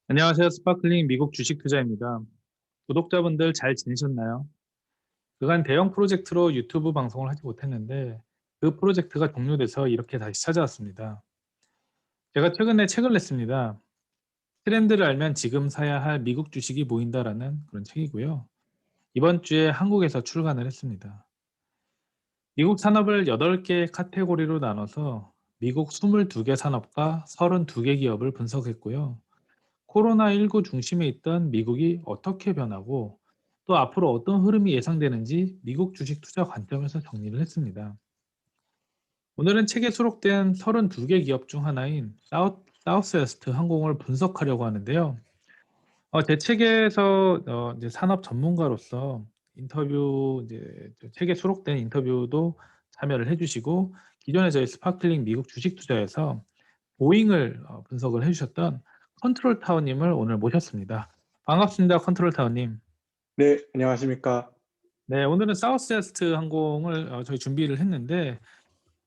안녕하세요. 스파클링 미국 주식 투자입니다. 구독자분들 잘 지내셨나요? 그간 대형 프로젝트로 유튜브 방송을 하지 못했는데 그 프로젝트가 종료돼서 이렇게 다시 찾아왔습니다. 제가 최근에 책을 냈습니다. 트렌드를 알면 지금 사야 할 미국 주식이 보인다라는 그런 책이고요. 이번 주에 한국에서 출간을 했습니다. 미국 산업을 8개 카테고리로 나눠서 미국 22개 산업과 32개 기업을 분석했고요. 코로나19 중심에 있던 미국이 어떻게 변하고 또 앞으로 어떤 흐름이 예상되는지 미국 주식 투자 관점에서 정리를 했습니다. 오늘은 책에 수록된 32개 기업 중 하나인 사우스웨스트 항공을 분석하려고 하는데요. 제 책에서 이제 산업 전문가로서 인터뷰 이제 책에 수록된 인터뷰도 참여를 해주시고 기존에 저희 스파클링 미국 주식 투자에서 보잉을 분석을 해주셨던 컨트롤 타워님을 오늘 모셨습니다. 반갑습니다, 컨트롤 타워님. 네, 안녕하십니까. 네, 오늘은 사우스웨스트 항공을 저희 준비를 했는데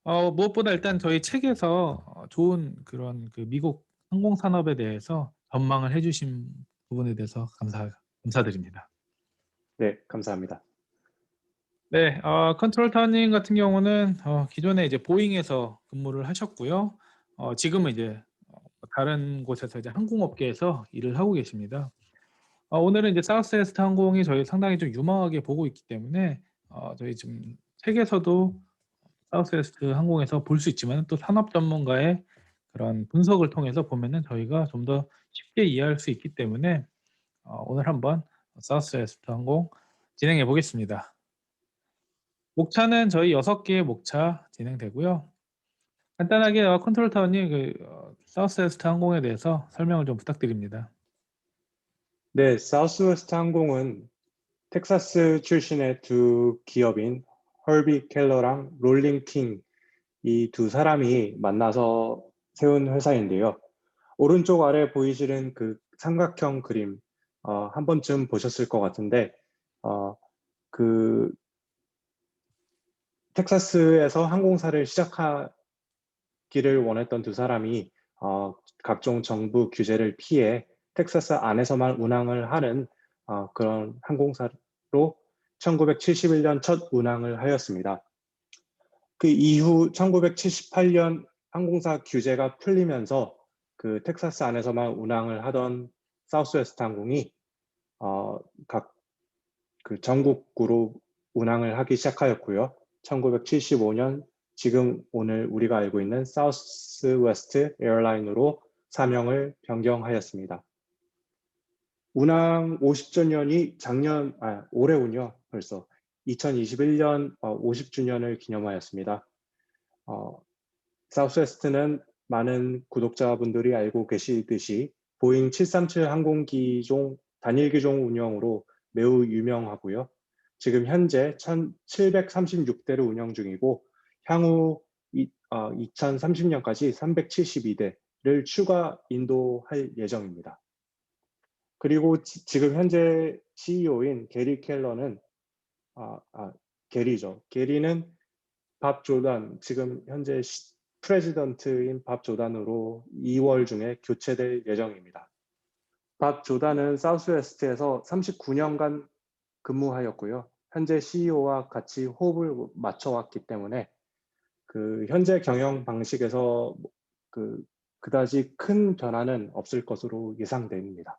무엇보다 일단 저희 책에서 좋은 그런 그 미국 항공 산업에 대해서 전망을 해주신 부분에 대해서 감사드립니다. 네, 감사합니다. 네, 컨트롤 타워님 같은 경우는 기존에 이제 보잉에서 근무를 하셨고요. 지금은 이제 다른 곳에서 이제 항공업계에서 일을 하고 계십니다. 오늘은 이제 사우스웨스트 항공이 저희 상당히 좀 유망하게 보고 있기 때문에 저희 지금 책에서도 사우스웨스트 항공에서 볼 수 있지만 또 산업 전문가의 그런 분석을 통해서 보면은 저희가 좀 더 쉽게 이해할 수 있기 때문에 오늘 한번 사우스웨스트 항공 진행해 보겠습니다. 목차는 저희 6개의 목차 진행되고요. 간단하게 컨트롤 타워님 사우스웨스트 항공에 대해서 설명을 좀 부탁드립니다. 네, 사우스웨스트 항공은 텍사스 출신의 두 기업인 헐비 켈러랑 롤링 킹, 이 두 사람이 만나서 세운 회사인데요. 오른쪽 아래 보이시는 그 삼각형 그림, 한 번쯤 보셨을 것 같은데, 그 텍사스에서 항공사를 시작하기를 원했던 두 사람이 각종 정부 규제를 피해 텍사스 안에서만 운항을 하는 그런 항공사로 1971년 첫 운항을 하였습니다. 그 이후 1978년 항공사 규제가 풀리면서 그 텍사스 안에서만 운항을 하던 사우스웨스트 항공이 각 그 전국구로 운항을 하기 시작하였고요. 1975년 지금 오늘 우리가 알고 있는 사우스웨스트 에어라인으로 사명을 변경하였습니다. 운항 50주년이 올해군요. 벌써 2021년 50주년을 기념하였습니다. 사우스웨스트는 많은 구독자분들이 알고 계시듯이 보잉 737 항공기종 단일기종 운영으로 매우 유명하고요. 지금 현재 1736대를 운영 중이고 향후 2030년까지 372대를 추가 인도할 예정입니다. 그리고 지금 현재 CEO인 게리 켈러는 게리는 밥 조단, 지금 현재 프레지던트인 밥 조단으로 2월 중에 교체될 예정입니다. 밥 조단은 사우스웨스트에서 39년간 근무하였고요. 현재 CEO와 같이 호흡을 맞춰왔기 때문에 그 현재 경영 방식에서 그다지 큰 변화는 없을 것으로 예상됩니다.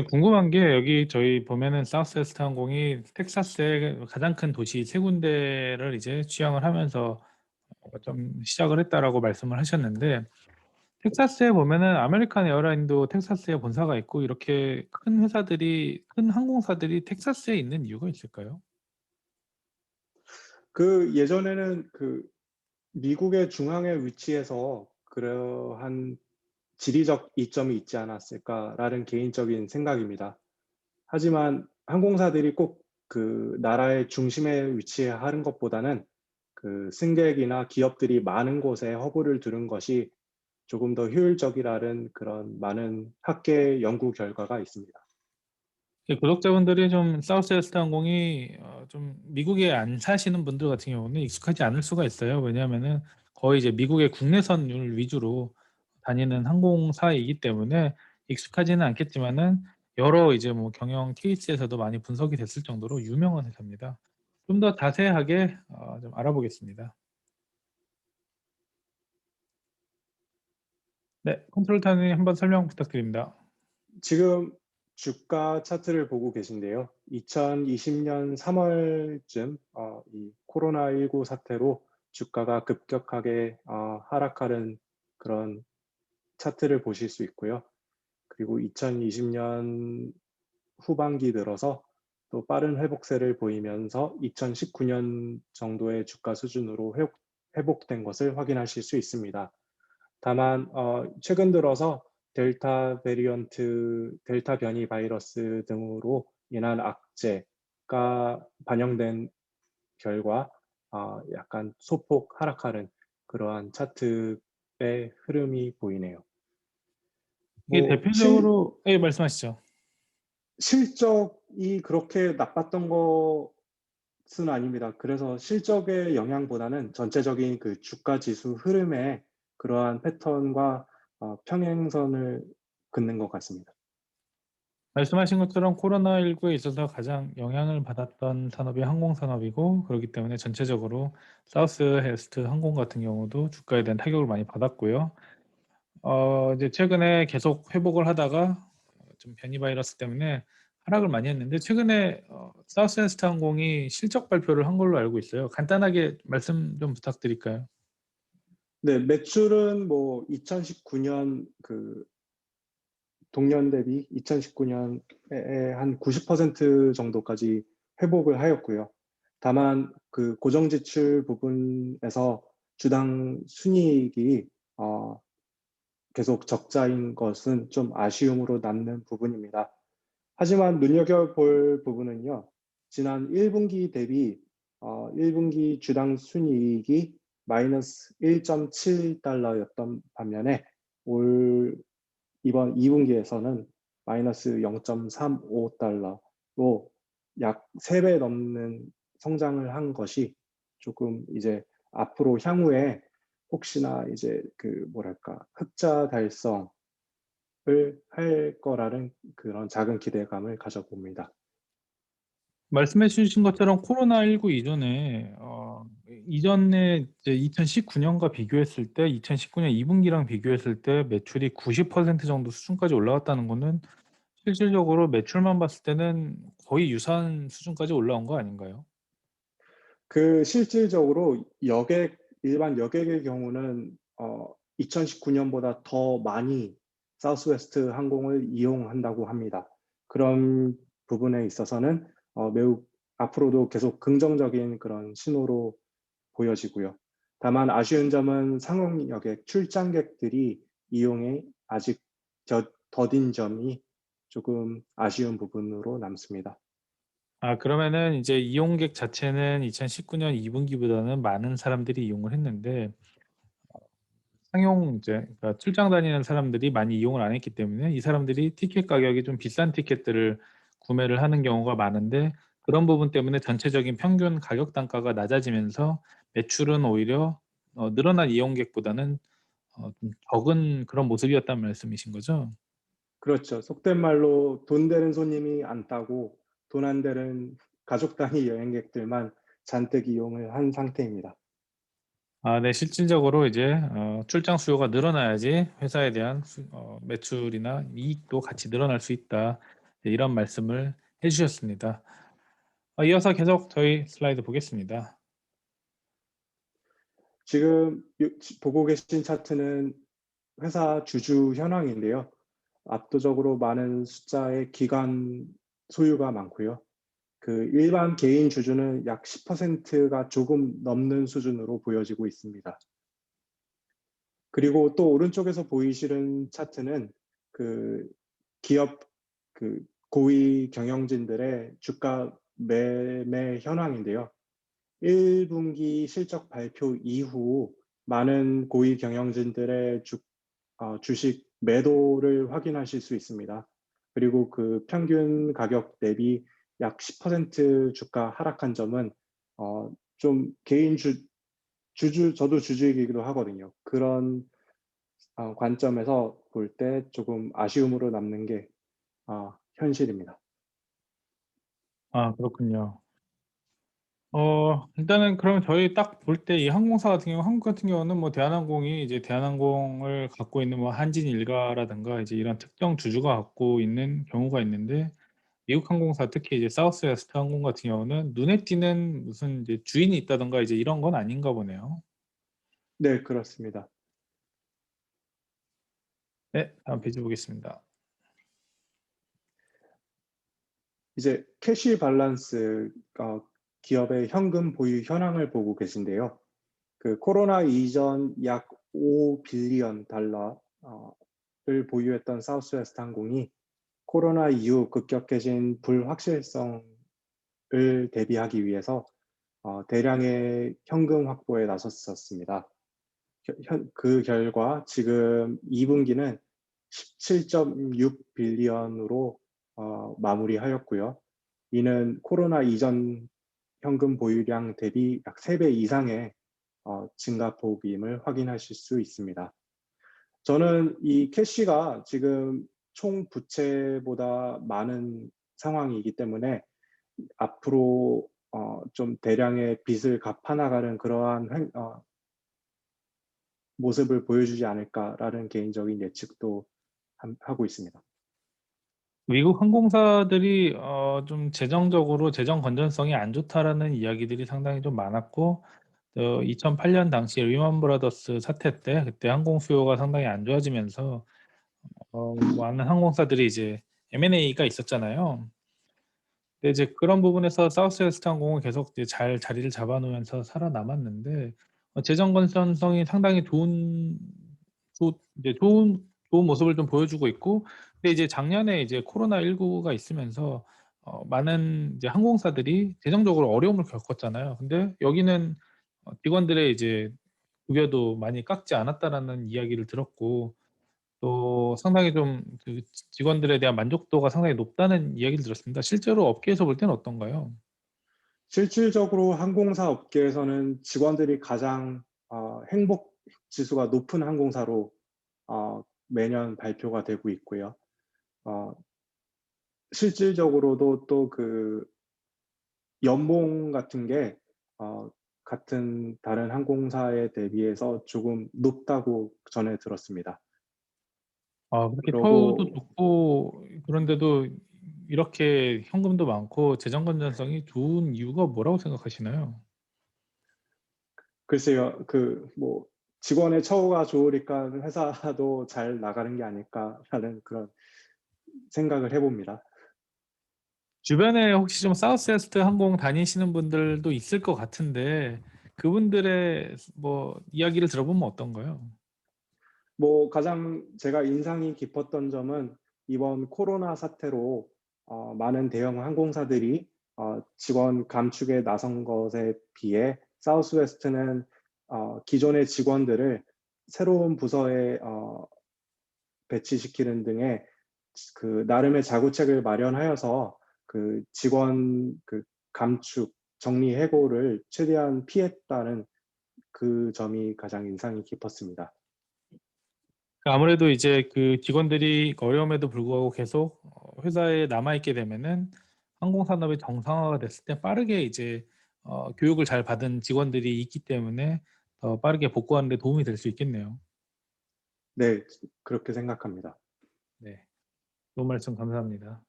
궁금한 게 여기 저희 보면은 사우스웨스트 항공이 텍사스의 가장 큰 도시 세 군데를 이제 취항을 하면서 좀 시작을 했다라고 말씀을 하셨는데 텍사스에 보면은 아메리칸 에어라인도 텍사스에 본사가 있고 이렇게 큰 항공사들이 텍사스에 있는 이유가 있을까요? 그 예전에는 그 미국의 중앙에 위치해서 그러한 지리적 이점이 있지 않았을까라는 개인적인 생각입니다. 하지만 항공사들이 꼭 그 나라의 중심에 위치하는 것보다는 그 승객이나 기업들이 많은 곳에 허브를 두는 것이 조금 더 효율적이라는 그런 많은 학계 연구 결과가 있습니다. 구독자분들이 좀 사우스웨스트 항공이 좀 미국에 안 사시는 분들 같은 경우는 익숙하지 않을 수가 있어요. 왜냐하면은 거의 이제 미국의 국내선율 위주로 다니는 항공사이기 때문에 익숙하지는 않겠지만은 여러 이제 뭐 경영 케이스에서도 많이 분석이 됐을 정도로 유명한 회사입니다. 좀 더 자세하게 좀 알아보겠습니다. 네. 컨트롤타님 한번 설명 부탁드립니다. 지금 주가 차트를 보고 계신데요. 2020년 3월쯤 이 코로나19 사태로 주가가 급격하게 하락하는 그런 차트를 보실 수 있고요. 그리고 2020년 후반기 들어서 또 빠른 회복세를 보이면서 2019년 정도의 주가 수준으로 회복된 것을 확인하실 수 있습니다. 다만 최근 들어서 델타 변이 바이러스 등으로 인한 악재가 반영된 결과 약간 소폭 하락하는 그러한 차트의 흐름이 보이네요. 이게 뭐 대표적으로 예 말씀하시죠. 실적이 그렇게 나빴던 것은 아닙니다. 그래서 실적의 영향보다는 전체적인 그 주가 지수 흐름의 그러한 패턴과 평행선을 긋는 것 같습니다. 말씀하신 것처럼 코로나19에 있어서 가장 영향을 받았던 산업이 항공산업이고 그렇기 때문에 전체적으로 사우스웨스트 항공 같은 경우도 주가에 대한 타격을 많이 받았고요. 이제 최근에 계속 회복을 하다가 좀 변이 바이러스 때문에 하락을 많이 했는데 최근에 사우스웨스트 항공이 실적 발표를 한 걸로 알고 있어요. 간단하게 말씀 좀 부탁드릴까요? 네, 매출은 뭐 2019년 그 동년 대비 2019년에 한 90% 정도까지 회복을 하였고요. 다만 그 고정 지출 부분에서 주당 순이익이 계속 적자인 것은 좀 아쉬움으로 남는 부분입니다. 하지만 눈여겨볼 부분은요. 지난 1분기 대비 1분기 주당 순이익이 마이너스 1.7달러였던 반면에 올 이번 2분기에서는 마이너스 0.35달러로 약 3배 넘는 성장을 한 것이 조금 이제 앞으로 향후에 혹시나 이제 그 뭐랄까 흑자 달성을 할 거라는 그런 작은 기대감을 가져봅니다. 말씀해 주신 것처럼 코로나19 이전에 이전에 이제 2019년과 비교했을 때 2019년 2분기랑 비교했을 때 매출이 90% 정도 수준까지 올라왔다는 거는 실질적으로 매출만 봤을 때는 거의 유사한 수준까지 올라온 거 아닌가요? 그 실질적으로 일반 여객의 경우는 2019년보다 더 많이 사우스웨스트 항공을 이용한다고 합니다. 그런 부분에 있어서는 매우 앞으로도 계속 긍정적인 그런 신호로 보여지고요. 다만 아쉬운 점은 상용 여객 출장객들이 이용에 아직 더딘 점이 조금 아쉬운 부분으로 남습니다. 그러면은 이제 이용객 자체는 2019년 2분기보다는 많은 사람들이 이용을 했는데 상용 이제 그러니까 출장 다니는 사람들이 많이 이용을 안 했기 때문에 이 사람들이 티켓 가격이 좀 비싼 티켓들을 구매를 하는 경우가 많은데 그런 부분 때문에 전체적인 평균 가격 단가가 낮아지면서 매출은 오히려 늘어난 이용객보다는 좀 적은 그런 모습이었다는 말씀이신 거죠? 그렇죠. 속된 말로 돈 되는 손님이 안 따고 돈 안 되는 가족 단위 여행객들만 잔뜩 이용을 한 상태입니다. 네. 실질적으로 이제 출장 수요가 늘어나야지 회사에 대한 매출이나 이익도 같이 늘어날 수 있다. 네, 이런 말씀을 해 주셨습니다. 이어서 계속 저희 슬라이드 보겠습니다. 지금 보고 계신 차트는 회사 주주 현황인데요. 압도적으로 많은 숫자의 기관 소유가 많고요. 그 일반 개인 주주는 약 10%가 조금 넘는 수준으로 보여지고 있습니다. 그리고 또 오른쪽에서 보이시는 차트는 그 기업 그 고위 경영진들의 주가 매매 현황인데요. 1분기 실적 발표 이후 많은 고위 경영진들의 주식 매도를 확인하실 수 있습니다. 그리고 그 평균 가격 대비 약 10% 주가 하락한 점은 좀 개인 주주 저도 주주이기도 하거든요. 그런 관점에서 볼 때 조금 아쉬움으로 남는 게 현실입니다. 아, 그렇군요. 일단은 그럼 저희 딱 볼 때 이 항공사 같은 경우 한국 같은 경우는 뭐 대한항공이 이제 대한항공을 갖고 있는 뭐 한진일가라든가 이제 이런 특정 주주가 갖고 있는 경우가 있는데 미국 항공사 특히 이제 사우스웨스트 항공 같은 경우는 눈에 띄는 무슨 이제 주인이 있다든가 이제 이런 건 아닌가 보네요. 네, 그렇습니다. 네, 다음 페이지 보겠습니다. 이제 캐시 밸런스, 기업의 현금 보유 현황을 보고 계신데요. 그 코로나 이전 약 5 빌리언 달러를 보유했던 사우스웨스트 항공이 코로나 이후 급격해진 불확실성을 대비하기 위해서 대량의 현금 확보에 나섰었습니다. 그 결과 지금 2분기는 17.6 빌리언으로 마무리하였고요. 이는 코로나 이전 현금 보유량 대비 약 3배 이상의 증가폭임을 확인하실 수 있습니다. 저는 이 캐시가 지금 총 부채보다 많은 상황이기 때문에 앞으로 좀 대량의 빚을 갚아나가는 그러한 모습을 보여주지 않을까라는 개인적인 예측도 하고 있습니다. 미국 항공사들이 좀 재정적으로 재정 건전성이 안 좋다라는 이야기들이 상당히 좀 많았고 2008년 당시 리먼 브라더스 사태 때 그때 항공 수요가 상당히 안 좋아지면서 많은 항공사들이 이제 M&A가 있었잖아요. 근데 이제 그런 부분에서 사우스웨스트 항공은 계속 이제 잘 자리를 잡아놓으면서 살아남았는데 재정 건전성이 상당히 이제 좋은 모습을 좀 보여주고 있고 근데 이제 작년에 이제 코로나19가 있으면서 많은 이제 항공사들이 재정적으로 어려움을 겪었잖아요. 근데 여기는 직원들의 이제 급여도 많이 깎지 않았다라는 이야기를 들었고 또 상당히 좀 그 직원들에 대한 만족도가 상당히 높다는 이야기를 들었습니다. 실제로 업계에서 볼 때는 어떤가요? 실질적으로 항공사 업계에서는 직원들이 가장 행복 지수가 높은 항공사로 매년 발표가 되고 있고요. 어, 실질적으로도 또 그 연봉 같은 게 같은 다른 항공사에 대비해서 조금 높다고 전해 들었습니다. 그렇게 처우도 그러고 좋고 그런데도 이렇게 현금도 많고 재정 건전성이 좋은 이유가 뭐라고 생각하시나요? 글쎄요, 그 뭐 직원의 처우가 좋으니까 회사도 잘 나가는 게 아닐까라는 그런 생각을 해봅니다. 주변에 혹시 좀 사우스웨스트 항공 다니시는 분들도 있을 것 같은데 그분들의 뭐 이야기를 들어보면 어떤가요? 뭐 가장 제가 인상이 깊었던 점은 이번 코로나 사태로 많은 대형 항공사들이 직원 감축에 나선 것에 비해 사우스웨스트는 기존의 직원들을 새로운 부서에 배치시키는 등의 그 나름의 자구책을 마련하여서 그 직원 그 감축, 정리해고를 최대한 피했다는 그 점이 가장 인상이 깊었습니다. 아무래도 이제 그 직원들이 어려움에도 불구하고 계속 회사에 남아 있게 되면은 항공 산업이 정상화가 됐을 때 빠르게 이제 교육을 잘 받은 직원들이 있기 때문에 더 빠르게 복구하는 데 도움이 될 수 있겠네요. 네, 그렇게 생각합니다. 네. 좋은 말씀 감사합니다.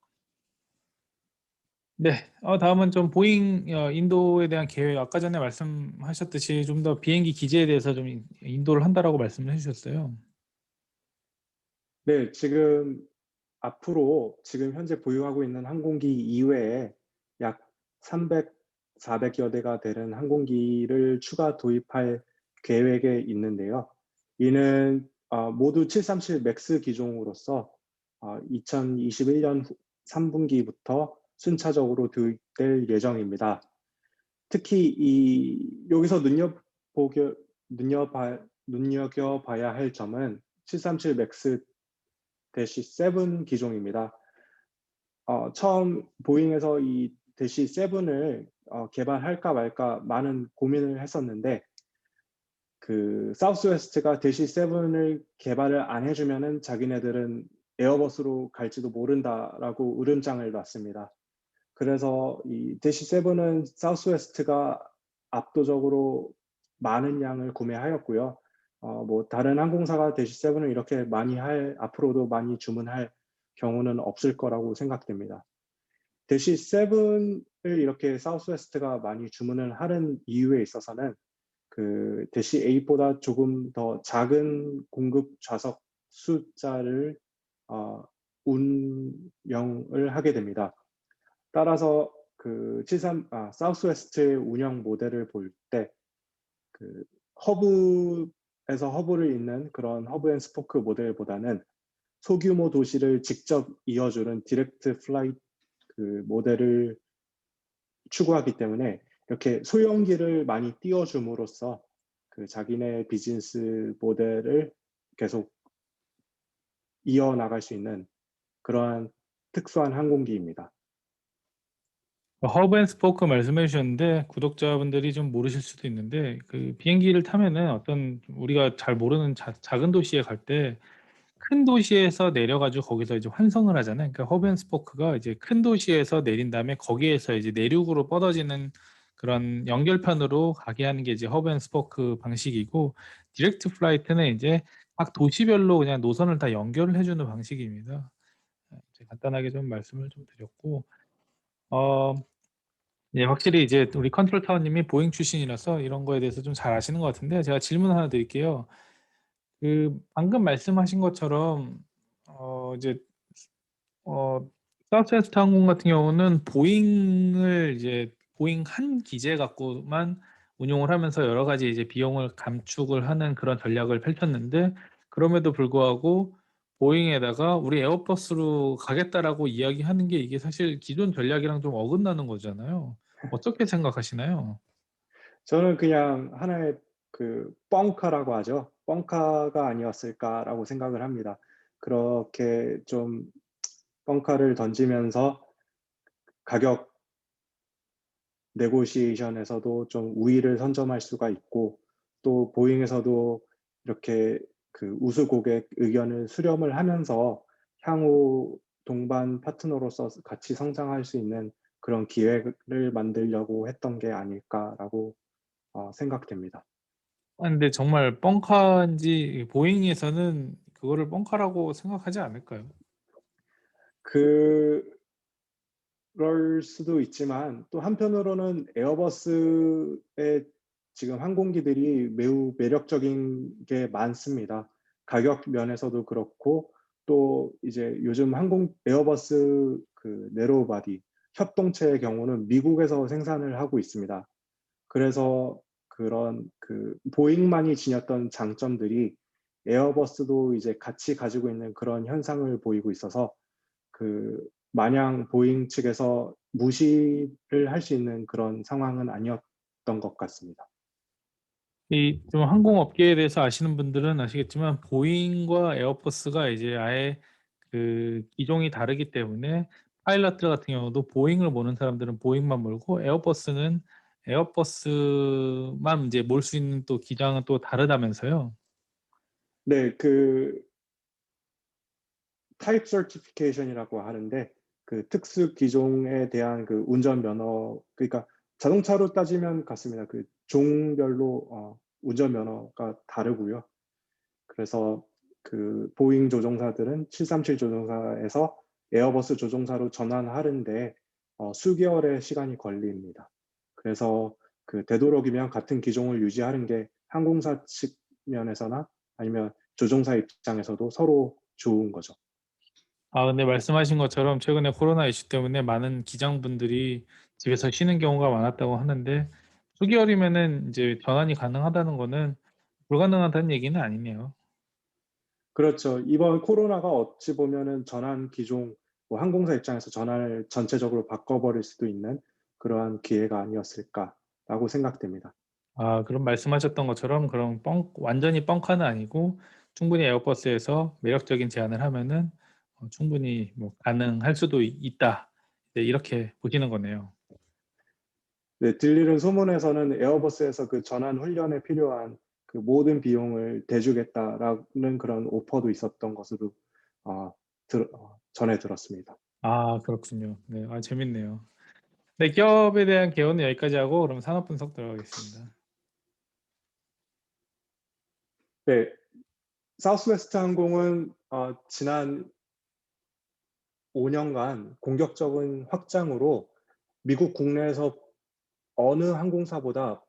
네. 다음은 좀 보잉 인도에 대한 계획 아까 전에 말씀하셨듯이 좀 더 비행기 기지에 대해서 좀 인도를 한다라고 말씀을 해 주셨어요. 네, 지금 앞으로 지금 현재 보유하고 있는 항공기 이외에 약 300, 400여 대가 되는 항공기를 추가 도입할 계획에 있는데요. 이는 모두 737 맥스 기종으로서 2021년 3분기부터 순차적으로 도입될 예정입니다. 특히 여기서 눈여겨봐야 할 점은 737 맥스 대시 7 기종입니다. 처음 보잉에서 이 대시 7을 개발할까 말까 많은 고민을 했었는데 그 사우스웨스트가 대시 7을 개발을 안 해주면은 자기네들은 에어버스로 갈지도 모른다라고 으름장을 놨습니다. 그래서 이 대시 7은 사우스웨스트가 압도적으로 많은 양을 구매하였고요. 뭐 다른 항공사가 대시 7을 이렇게 많이 앞으로도 많이 주문할 경우는 없을 거라고 생각됩니다. 대시 7을 이렇게 사우스웨스트가 많이 주문을 하는 이유에 있어서는 그 대시 8보다 조금 더 작은 공급 좌석 숫자를 어, 운영을 하게 됩니다. 따라서 그 사우스웨스트의 운영 모델을 볼 때 그 허브에서 허브를 잇는 그런 허브 앤 스포크 모델보다는 소규모 도시를 직접 이어주는 디렉트 플라이트 그 모델을 추구하기 때문에 이렇게 소형기를 많이 띄워줌으로써 그 자기네 비즈니스 모델을 계속 이어나갈 수 있는 그러한 특수한 항공기입니다. 허브 앤 스포크 말씀해 주셨는데 구독자분들이 좀 모르실 수도 있는데 그 비행기를 타면은 어떤 우리가 잘 모르는 작은 도시에 갈 때 큰 도시에서 내려가지고 거기서 이제 환승을 하잖아요. 그러니까 허브 앤 스포크가 이제 큰 도시에서 내린 다음에 거기에서 이제 내륙으로 뻗어지는 그런 연결편으로 가게 하는 게 이제 허브 앤 스포크 방식이고 디렉트 플라이트는 이제 각 도시별로 그냥 노선을 다 연결을 해주는 방식입니다. 이제 간단하게 좀 말씀을 좀 드렸고 예, 확실히 이제 우리 컨트롤 타워님이 보잉 출신이라서 이런 거에 대해서 좀 잘 아시는 것 같은데 제가 질문 하나 드릴게요. 그 방금 말씀하신 것처럼 이제 사우스웨스트 항공 같은 경우는 보잉을 이제 보잉 한 기제 갖고만 운용을 하면서 여러 가지 이제 비용을 감축을 하는 그런 전략을 펼쳤는데 그럼에도 불구하고 보잉에다가 우리 에어버스로 가겠다라고 이야기하는 게 이게 사실 기존 전략이랑 좀 어긋나는 거잖아요. 어떻게 생각하시나요? 저는 그냥 하나의 그 뻥카라고 하죠. 뻥카가 아니었을까라고 생각을 합니다. 그렇게 좀 뻥카를 던지면서 가격 네고시에이션에서도 좀 우위를 선점할 수가 있고 또 보잉에서도 이렇게 그 우수 고객 의견을 수렴을 하면서 향후 동반 파트너로서 같이 성장할 수 있는 그런 기회를 만들려고 했던 게 아닐까라고 생각됩니다. 근데 정말 뻥카인지 보잉에서는 그거를 뻥카라고 생각하지 않을까요? 그럴 수도 있지만 또 한편으로는 에어버스의 지금 항공기들이 매우 매력적인 게 많습니다. 가격 면에서도 그렇고 또 이제 요즘 에어버스 그 네로우 바디 협동체의 경우는 미국에서 생산을 하고 있습니다. 그래서 그런 그 보잉만이 지녔던 장점들이 에어버스도 이제 같이 가지고 있는 그런 현상을 보이고 있어서 그 마냥 보잉 측에서 무시를 할 수 있는 그런 상황은 아니었던 것 같습니다. 이 좀 항공업계에 대해서 아시는 분들은 아시겠지만 보잉과 에어버스가 이제 아예 그 기종이 다르기 때문에 파일럿들 같은 경우도 보잉을 모는 사람들은 보잉만 몰고 에어버스는 에어버스만 이제 몰 수 있는 또 기장은 또 다르다면서요. 네, 그 타입 서티피케이션이라고 하는데 그 특수 기종에 대한 그 운전 면허 그러니까 자동차로 따지면 같습니다. 그 종별로 운전 면허가 다르고요. 그래서 그 보잉 조종사들은 737 조종사에서 에어버스 조종사로 전환하는데 수개월의 시간이 걸립니다. 그래서 그 되도록이면 같은 기종을 유지하는 게 항공사 측면에서나 아니면 조종사 입장에서도 서로 좋은 거죠. 근데 말씀하신 것처럼 최근에 코로나 이슈 때문에 많은 기장분들이 집에서 쉬는 경우가 많았다고 하는데 수개월이면은 이제 전환이 가능하다는 거는 불가능하다는 얘기는 아니네요. 그렇죠. 이번 코로나가 어찌 보면은 전환 기종, 뭐 항공사 입장에서 전환을 전체적으로 바꿔버릴 수도 있는 그러한 기회가 아니었을까라고 생각됩니다. 그럼 말씀하셨던 것처럼 그럼 완전히 뻥카는 아니고 충분히 에어버스에서 매력적인 제안을 하면은 충분히 뭐 가능할 수도 있다. 네, 이렇게 보시는 거네요. 네, 들리는 소문에서는 에어버스에서 그 전환 훈련에 필요한 그 그 모든 비용을 대주겠다라는 그런 오퍼도 있었던 것으로 전해 들었습니다. 아 그렇군요. 네. 아 재밌네요. 네 기업에 대한 개요는 여기까지 하고 그럼 산업 분석 들어가겠습니다. 네. 사우스웨스트 항공은 지난 5 년간 공격적인 확장으로 미국 국내에서 어느 항공사보다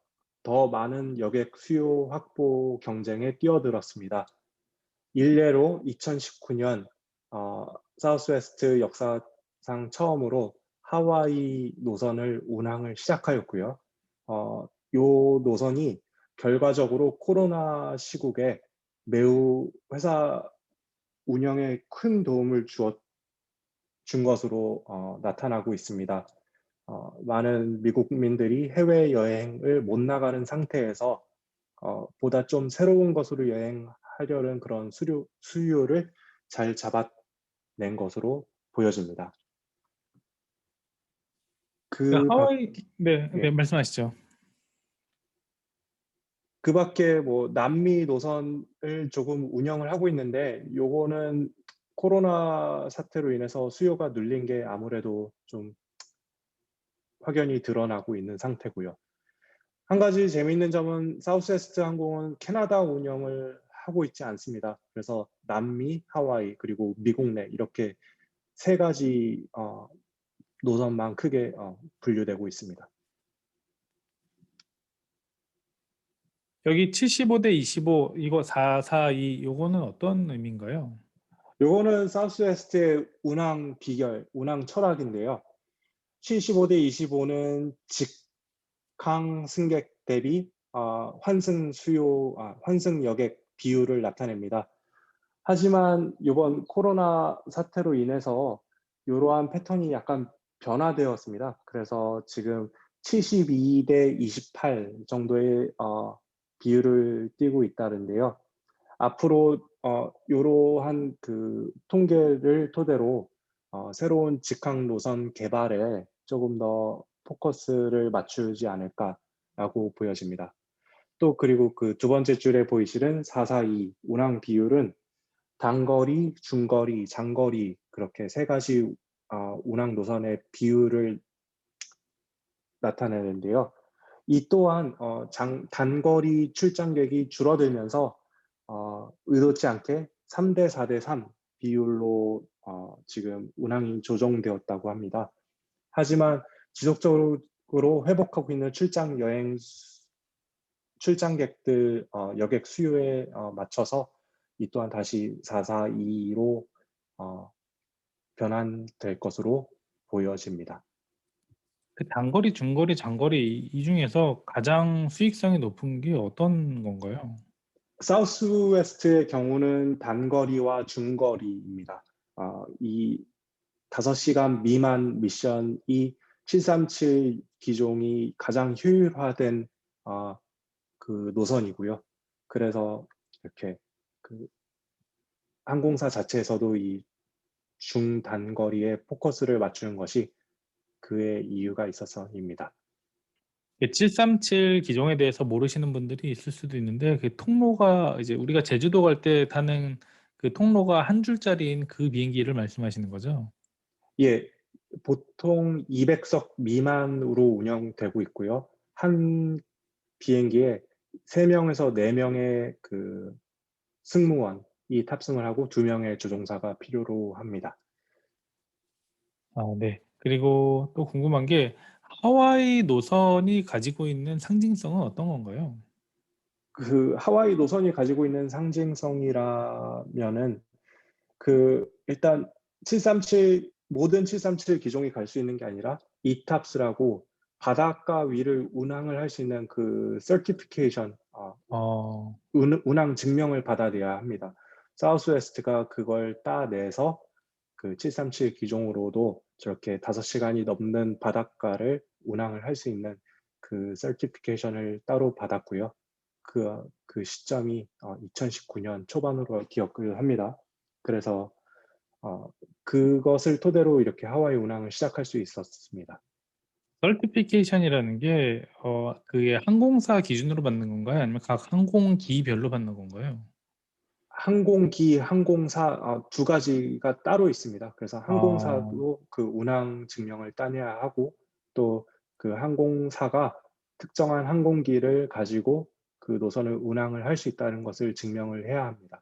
더 많은 여객 수요 확보 경쟁에 뛰어들었습니다. 일례로 2019년 사우스웨스트 역사상 처음으로 하와이 노선을 운항을 시작하였고요. 요 노선이 결과적으로 코로나 시국에 매우 회사 운영에 큰 도움을 준 것으로 나타나고 있습니다. 많은 미국 국민들이 해외여행을 못 나가는 상태에서 보다 좀 새로운 것으로 여행하려는 그런 수요를 잘 잡아낸 것으로 보여집니다. 그 그 밖, 하와이 네. 네 예. 말씀하시죠. 그 밖에 뭐 남미 노선을 조금 운영을 하고 있는데 요거는 코로나 사태로 인해서 수요가 눌린 게 아무래도 좀 확연히 드러나고 있는 상태고요. 한 가지 재미있는 점은 사우스웨스트 항공은 캐나다 운영을 하고 있지 않습니다. 그래서 남미, 하와이, 그리고 미국 내 이렇게 세 가지 노선만 크게 분류되고 있습니다. 여기 75대 25 이거 442 요거는 어떤 의미인가요? 요거는 사우스웨스트의 운항 비결, 운항 철학인데요. 75대 25는 직항 승객 대비 환승 여객 비율을 나타냅니다. 하지만 이번 코로나 사태로 인해서 이러한 패턴이 약간 변화되었습니다. 그래서 지금 72대 28 정도의 비율을 띠고 있다는데요. 앞으로 이러한 그 통계를 토대로 새로운 직항 노선 개발에 조금 더 포커스를 맞추지 않을까라고 보여집니다. 또 그리고 그 두 번째 줄에 보이시는 442 운항 비율은 단거리, 중거리, 장거리 그렇게 세 가지 운항 노선의 비율을 나타내는데요. 이 또한 단거리 출장객이 줄어들면서 의도치 않게 3대 4대 3 비율로 지금 운항이 조정되었다고 합니다. 하지만 지속적으로 회복하고 있는 출장객들 여객 수요에 맞춰서 이 또한 다시 442로 변환될 것으로 보여집니다. 그 단거리, 중거리, 장거리 이 중에서 가장 수익성이 높은 게 어떤 건가요? 사우스웨스트의 경우는 단거리와 중거리입니다. 이 5시간 미만 미션이 737 기종이 가장 효율화된 그 노선이고요. 그래서 이렇게 그 항공사 자체에서도 이 중단거리에 포커스를 맞추는 것이 그의 이유가 있어서입니다. 737 기종에 대해서 모르시는 분들이 있을 수도 있는데 그 통로가 이제 우리가 제주도 갈 때 타는 그 통로가 한 줄짜리인 그 비행기를 말씀하시는 거죠? 예, 보통 200석 미만으로 운영되고 있고요. 한 비행기에 3명에서 4명의 그 승무원이 탑승을 하고 2명의 조종사가 필요로 합니다. 아 네. 그리고 또 궁금한 게 하와이 노선이 가지고 있는 상징성은 어떤 건가요? 그 하와이 노선이 가지고 있는 상징성이라면은 일단 737 모든 737 기종이 갈 수 있는 게 아니라 ETAPS라고 바닷가 위를 운항을 할 수 있는 그 certification 어. 운항 증명을 받아내야 합니다. 사우스웨스트가 그걸 따내서 그 737 기종으로도 저렇게 5시간이 넘는 바닷가를 운항을 할 수 있는 그 서티피케이션을 따로 받았고요. 그 시점이 2019년 초반으로 기억을 합니다. 그래서 그것을 토대로 이렇게 하와이 운항을 시작할 수 있었습니다. 설티피케이션이라는 게 그게 항공사 기준으로 받는 건가요? 아니면 각 항공기별로 받는 건가요? 항공기, 항공사 두 가지가 따로 있습니다. 그래서 아. 항공사도 그 운항 증명을 따내야 하고 또 그 항공사가 특정한 항공기를 가지고 그 노선을 운항을 할 수 있다는 것을 증명을 해야 합니다.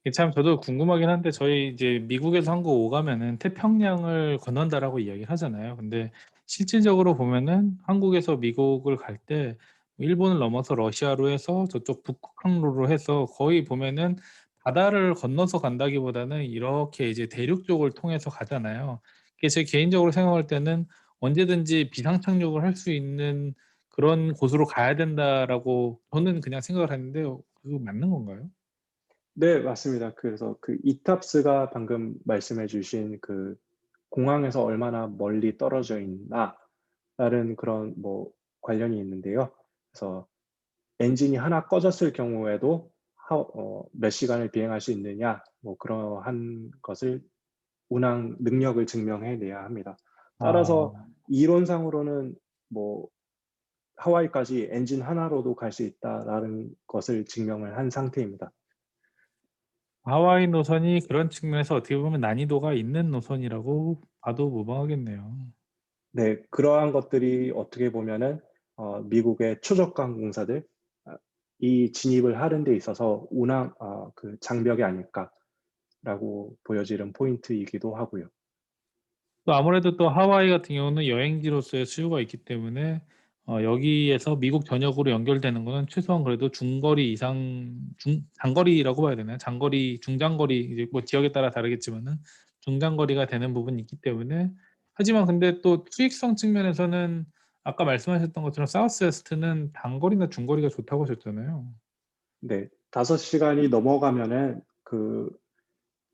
이게 참 저도 궁금하긴 한데 저희 이제 미국에서 한국 오가면은 태평양을 건넌다라고 이야기를 하잖아요. 근데 실질적으로 보면은 한국에서 미국을 갈 때 일본을 넘어서 러시아로 해서 저쪽 북극 항로로 해서 거의 보면은 바다를 건너서 간다기보다는 이렇게 이제 대륙 쪽을 통해서 가잖아요. 그게 제 개인적으로 생각할 때는 '언제든지 비상 착륙을 할 수 있는 그런 곳으로 가야 된다.'라고 저는 그냥 생각을 했는데 그거 맞는 건가요? 네, 맞습니다. 그래서 그 이탑스가 방금 말씀해 주신 그 공항에서 얼마나 멀리 떨어져 있나라는 그런 뭐 관련이 있는데요. 그래서 엔진이 하나 꺼졌을 경우에도 몇 시간을 비행할 수 있느냐, 뭐 그러한 것을 운항 능력을 증명해 내야 합니다. 따라서 아. 이론상으로는 뭐 하와이까지 엔진 하나로도 갈 수 있다라는 것을 증명을 한 상태입니다. 하와이 노선이 그런 측면에서 어떻게 보면 난이도가 있는 노선이라고 봐도 무방하겠네요. 네, 그러한 것들이 어떻게 보면은 미국의 초저가 항공사들 이 진입을 하는 데 있어서 운항 그 장벽이 아닐까라고 보여지는 포인트이기도 하고요. 또 아무래도 또 하와이 같은 경우는 여행지로서의 수요가 있기 때문에 여기에서 미국 전역으로 연결되는 거는 최소한 그래도 중거리 이상 장거리라고 봐야 되나요? 장거리, 중장거리 이제 뭐 지역에 따라 다르겠지만은 중장거리가 되는 부분이 있기 때문에 하지만 근데 또 수익성 측면에서는 아까 말씀하셨던 것처럼 사우스웨스트는 단거리나 중거리가 좋다고 하셨잖아요. 네. 5시간이 넘어가면은 그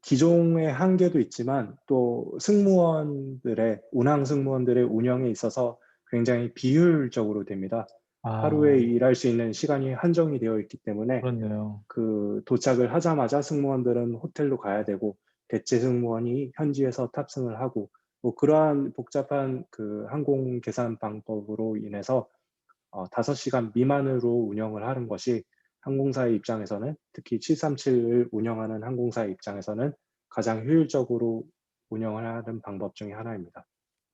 기종의 한계도 있지만 또 운항 승무원들의 운영에 있어서 굉장히 비효율적으로 됩니다. 하루에 아 일할 수 있는 시간이 한정이 되어 있기 때문에 그렇네요. 그 도착을 하자마자 승무원들은 호텔로 가야 되고 대체 승무원이 현지에서 탑승을 하고 뭐 그러한 복잡한 그 항공 계산 방법으로 인해서 5시간 미만으로 운영을 하는 것이 항공사의 입장에서는 특히 737을 운영하는 항공사의 입장에서는 가장 효율적으로 운영을 하는 방법 중에 하나입니다.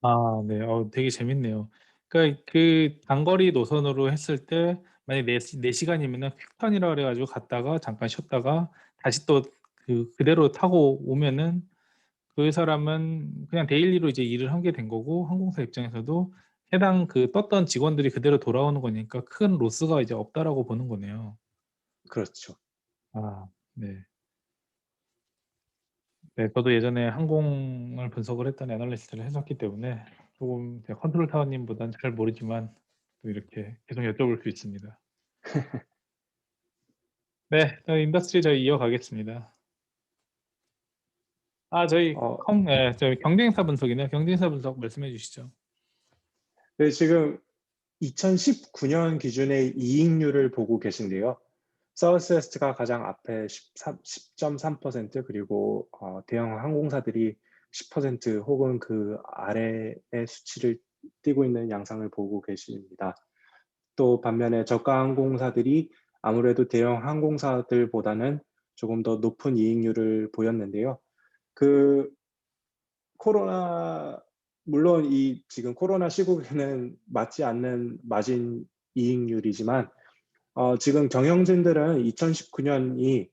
아 네. 되게 재밌네요. 그러니까 그 단거리 노선으로 했을 때 만약에 4 시간이면은 퀵턴이라 그래 가지고 갔다가 잠깐 쉬었다가 다시 또 그대로 타고 오면은 그 사람은 그냥 데일리로 이제 일을 하게 된 거고 항공사 입장에서도 해당 떴던 직원들이 그대로 돌아오는 거니까 '큰 로스가 이제 없다.'라고 보는 거네요. 그렇죠. 아 네. 네 저도 예전에 항공을 분석을 했던 애널리스트를 했었기 때문에 조금 제가 컨트롤 타워님보다는 잘 모르지만 또 이렇게 계속 여쭤볼 수 있습니다. 네. 인더스트리 저희 이어가겠습니다. 저희 어 저희 경쟁사 분석이네요. 경쟁사 분석 말씀해 주시죠. 네, 지금 2019년 기준의 이익률을 보고 계신데요. 사우스웨스트가 가장 앞에 10.3% 그리고 대형 항공사들이 10% 혹은 그 아래의 수치를 띠고 있는 양상을 보고 계십니다. 또 반면에 저가 항공사들이 아무래도 대형 항공사들보다는 조금 더 높은 이익률을 보였는데요. 그 코로나 물론 이 지금 코로나 시국에는 맞지 않는 마진 이익률이지만 지금 경영진들은 2019년이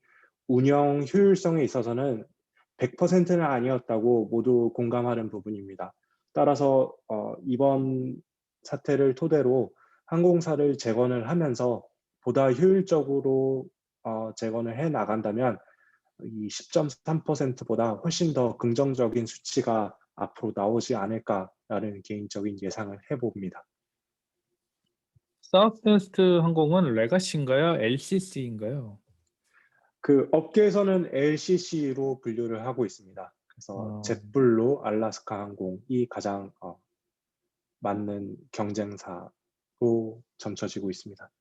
운영 효율성에 있어서는 100%는 아니었다고 모두 공감하는 부분입니다. 따라서 이번 사태를 토대로 항공사를 재건을 하면서 보다 효율적으로 재건을 해 나간다면 이 10.3%보다 훨씬 더 긍정적인 수치가 앞으로 나오지 않을까라는 개인적인 예상을 해 봅니다. 사우스웨스트 항공은 레가시인가요? LCC인가요? 그 업계에서는 LCC로 분류를 하고 있습니다. 그래서 아 jet블루, 알래스카 항공이 가장 맞는 경쟁사로 점쳐지고 있습니다.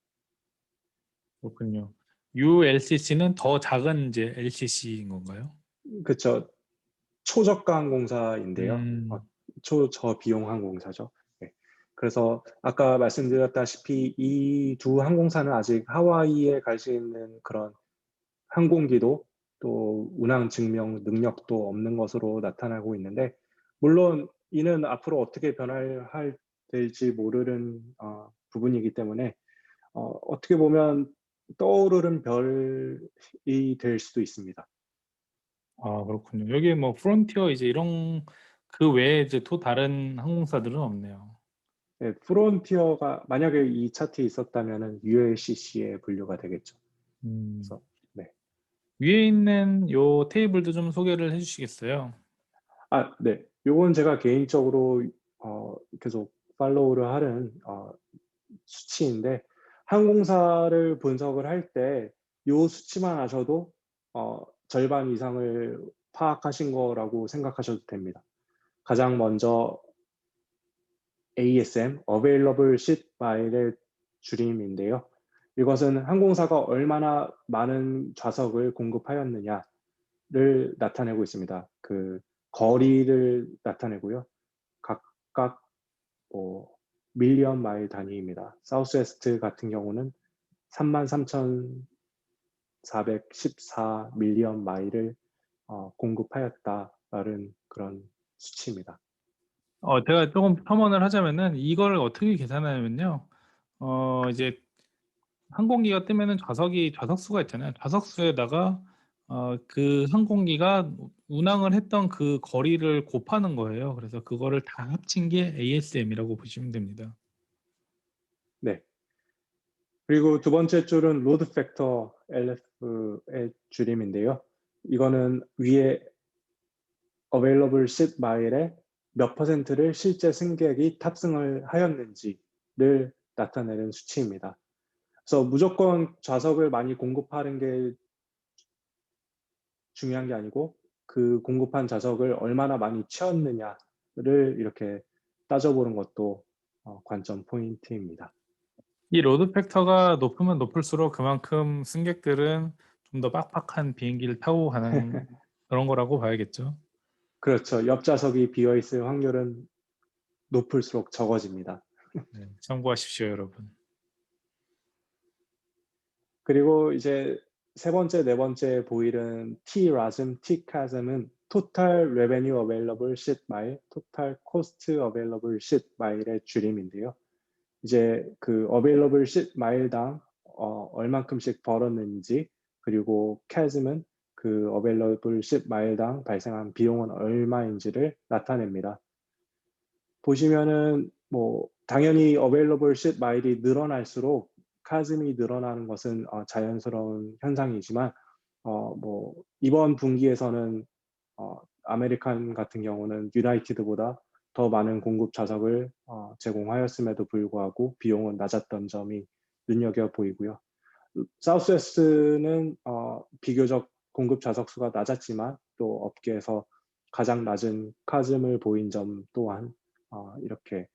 그렇군요. ULCC는 더 작은 이제 LCC인 건가요? 그쵸. 초저가 항공사인데요. 음. 초저비용 항공사죠. 네. 그래서 아까 말씀드렸다시피 이 두 항공사는 아직 하와이에 갈 수 있는 그런 항공기도 또 운항 증명 능력도 없는 것으로 나타나고 있는데, 물론 이는 앞으로 어떻게 변화할 될지 모르는 부분이기 때문에 어떻게 보면 떠오르는 별이 될 수도 있습니다. 아, 그렇군요. 여기에 뭐 프론티어 이제 이런 그 외에 이제 또 다른 항공사들은 없네요. 네, 프론티어가 만약에 이 차트에 있었다면은 ULCC에 분류가 되겠죠. 음. 그래서 네. 위에 있는 요 테이블도 좀 소개를 해 주시겠어요? 네. 요건 제가 개인적으로 계속 팔로우를 하는 수치인데, 항공사를 분석을 할 때 요 수치만 아셔도 절반 이상을 파악하신 거라고 생각하셔도 됩니다. 가장 먼저 ASM, Available Seat Mile의 줄임인데요. 이것은 항공사가 얼마나 많은 좌석을 공급하였느냐를 나타내고 있습니다. 그 거리를 나타내고요. 각각 밀리언 마일 단위입니다. 사우스웨스트 같은 경우는 33,414 밀리언 마일을 공급하였다라는 그런 수치입니다. 제가 조금 첨언을 하자면은 이걸 어떻게 계산하냐면요. 이제 항공기가 뜨면은 좌석 수가 있잖아요. 좌석 수에다가 그 항공기가 운항을 했던 그 거리를 곱하는 거예요. 그래서 그거를 다 합친 게 ASM이라고 보시면 됩니다. 네. 그리고 두 번째 줄은 로드 팩터 LF의 줄임인데요. 이거는 위에 available seat mile의 몇 퍼센트를 실제 승객이 탑승을 하였는지를 나타내는 수치입니다. 그래서 무조건 좌석을 많이 공급하는 게 중요한 게 아니고, 그 공급한 좌석을 얼마나 많이 채웠느냐를 이렇게 따져보는 것도 관점 포인트입니다. 이 로드 팩터가 높으면 높을수록 그만큼 승객들은 좀 더 빡빡한 비행기를 타고 가는 그런 거라고 봐야겠죠. 그렇죠. 옆 좌석이 비어 있을 확률은 높을수록 적어집니다. 네, 참고하십시오, 여러분. 그리고 이제 세 번째, 네 번째 보이는 TRASM, TCASM은 Total Revenue Available Seat Mile, Total Cost Available Seat Mile의 줄임인데요. 이제 그 Available Seat Mile당 얼만큼씩 벌었는지, 그리고 CASM은 그 Available Seat Mile당 발생한 비용은 얼마인지를 나타냅니다. 보시면은 뭐 당연히 Available Seat Mile이 늘어날수록 CASM이 늘어나는 것은 자연스러운 현상이지만, 뭐 이번 분기에서는 아메리칸 같은 경우는 유나이티드보다 더 많은 공급 좌석을 제공하였음에도 불구하고 비용은 낮았던 점이 눈여겨 보이고요. 사우스웨스트는 비교적 공급 좌석 수가 낮았지만 또 업계에서 가장 낮은 카즘을 보인 점 또한 이렇게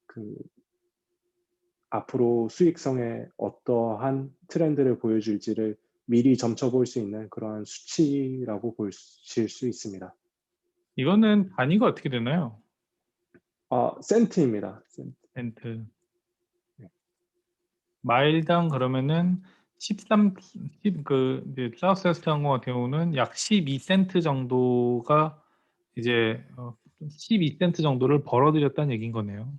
그 앞으로 수익성에 어떠한 트렌드를 보여줄지를 미리 점쳐볼 수 있는 그러한 수치라고 보실 수 있습니다. 이거는 단위가 어떻게 되나요? 센트입니다. 센트. 센트. 네. 마일당 그러면은 13, 이제 사우스웨스트 항공 같은 경우는 약 12센트 정도가 이제 12센트 정도를 벌어들였다는 얘기인 거네요.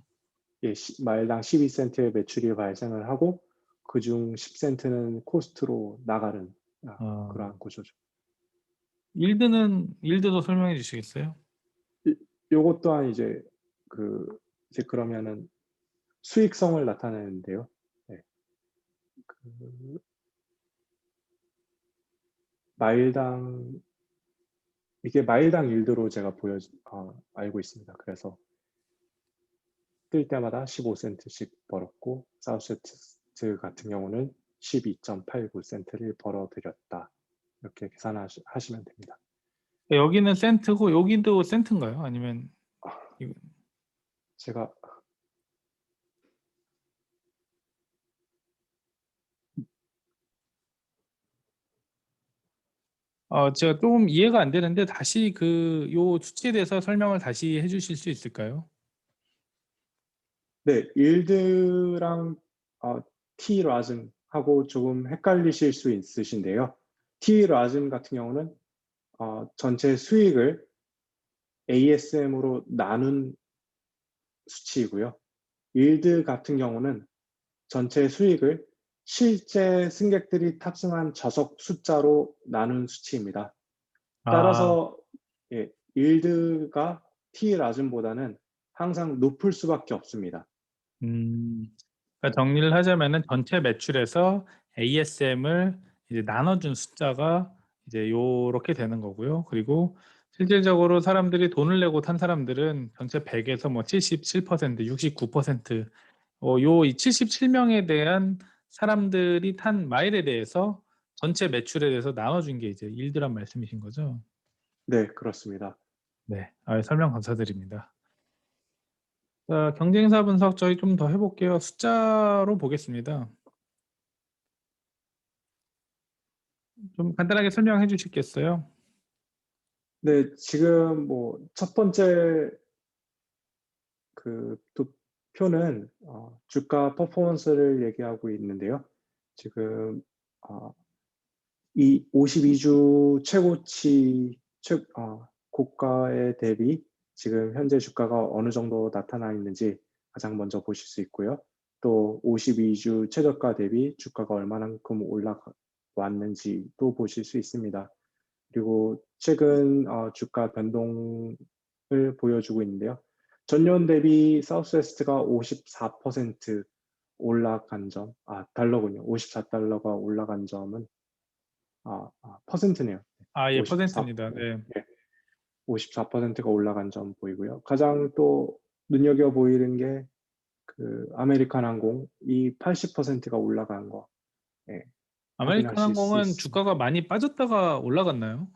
예, 마일당 12센트의 매출이 발생을 하고 그중 10센트는 코스트로 나가는 어, 그러한 구조죠. 일드도 설명해 주시겠어요? 요것 또한 이제 그러면은 수익성을 나타내는데요. 네. 그 마일당 이게 마일당 일드로 제가 알고 있습니다. 그래서 뜰 때마다 15센트씩 벌었고, 사우스웨스트 같은 경우는 12.89센트를 벌어들였다. 이렇게 계산하시면 됩니다. 여기는 센트고 여기도 센트인가요? 아니면 이거- 제가 제가 조금 이해가 안 되는데 다시 요 수치에 대해서 설명을 다시 해주실 수 있을까요? 네, 일드랑 T-RASM하고 조금 헷갈리실 수 있으신데요. T-RASM 같은 경우는 전체 수익을 ASM으로 나눈 수치이고요. 일드 같은 경우는 전체 수익을 실제 승객들이 탑승한 좌석 숫자로 나눈 수치입니다. 아, 따라서 예, 일드가 T-RASM보다는 항상 높을 수밖에 없습니다. 그러니까 정리를 하자면은 전체 매출에서 ASM을 이제 나눠준 숫자가 이제 요렇게 되는 거고요. 그리고 실질적으로 사람들이 돈을 내고 탄 사람들은 전체 100에서 뭐 77%, 69%, 요 이 77명에 대한 사람들이 탄 마일에 대해서 전체 매출에 대해서 나눠준 게 이제 일드란 말씀이신 거죠? 네, 그렇습니다. 네. 설명 감사드립니다. 자, 경쟁사 분석 저희 좀 더 해볼게요. 숫자로 보겠습니다. 좀 간단하게 설명해 주시겠어요? 네, 지금 뭐 첫 번째 그 표는 주가 퍼포먼스를 얘기하고 있는데요. 지금 이 52주 최고치 고가에 대비 지금 현재 주가가 어느 정도 나타나 있는지 가장 먼저 보실 수 있고요. 또 52주 최저가 대비 주가가 얼마만큼 올라왔는지도 보실 수 있습니다. 그리고 최근 주가 변동을 보여주고 있는데요. 전년 대비 사우스웨스트가 54% 올라간 점, 달러군요. 54달러가 올라간 점은 퍼센트네요. 예, 54, 퍼센트입니다. 네. 예, 54%가 올라간 점 보이고요. 가장 또 눈여겨 보이는 게 그 아메리칸 항공 이 80%가 올라간 거 예, 아메리칸 확인하실 수 항공은 있습니다. 주가가 많이 빠졌다가 올라갔나요?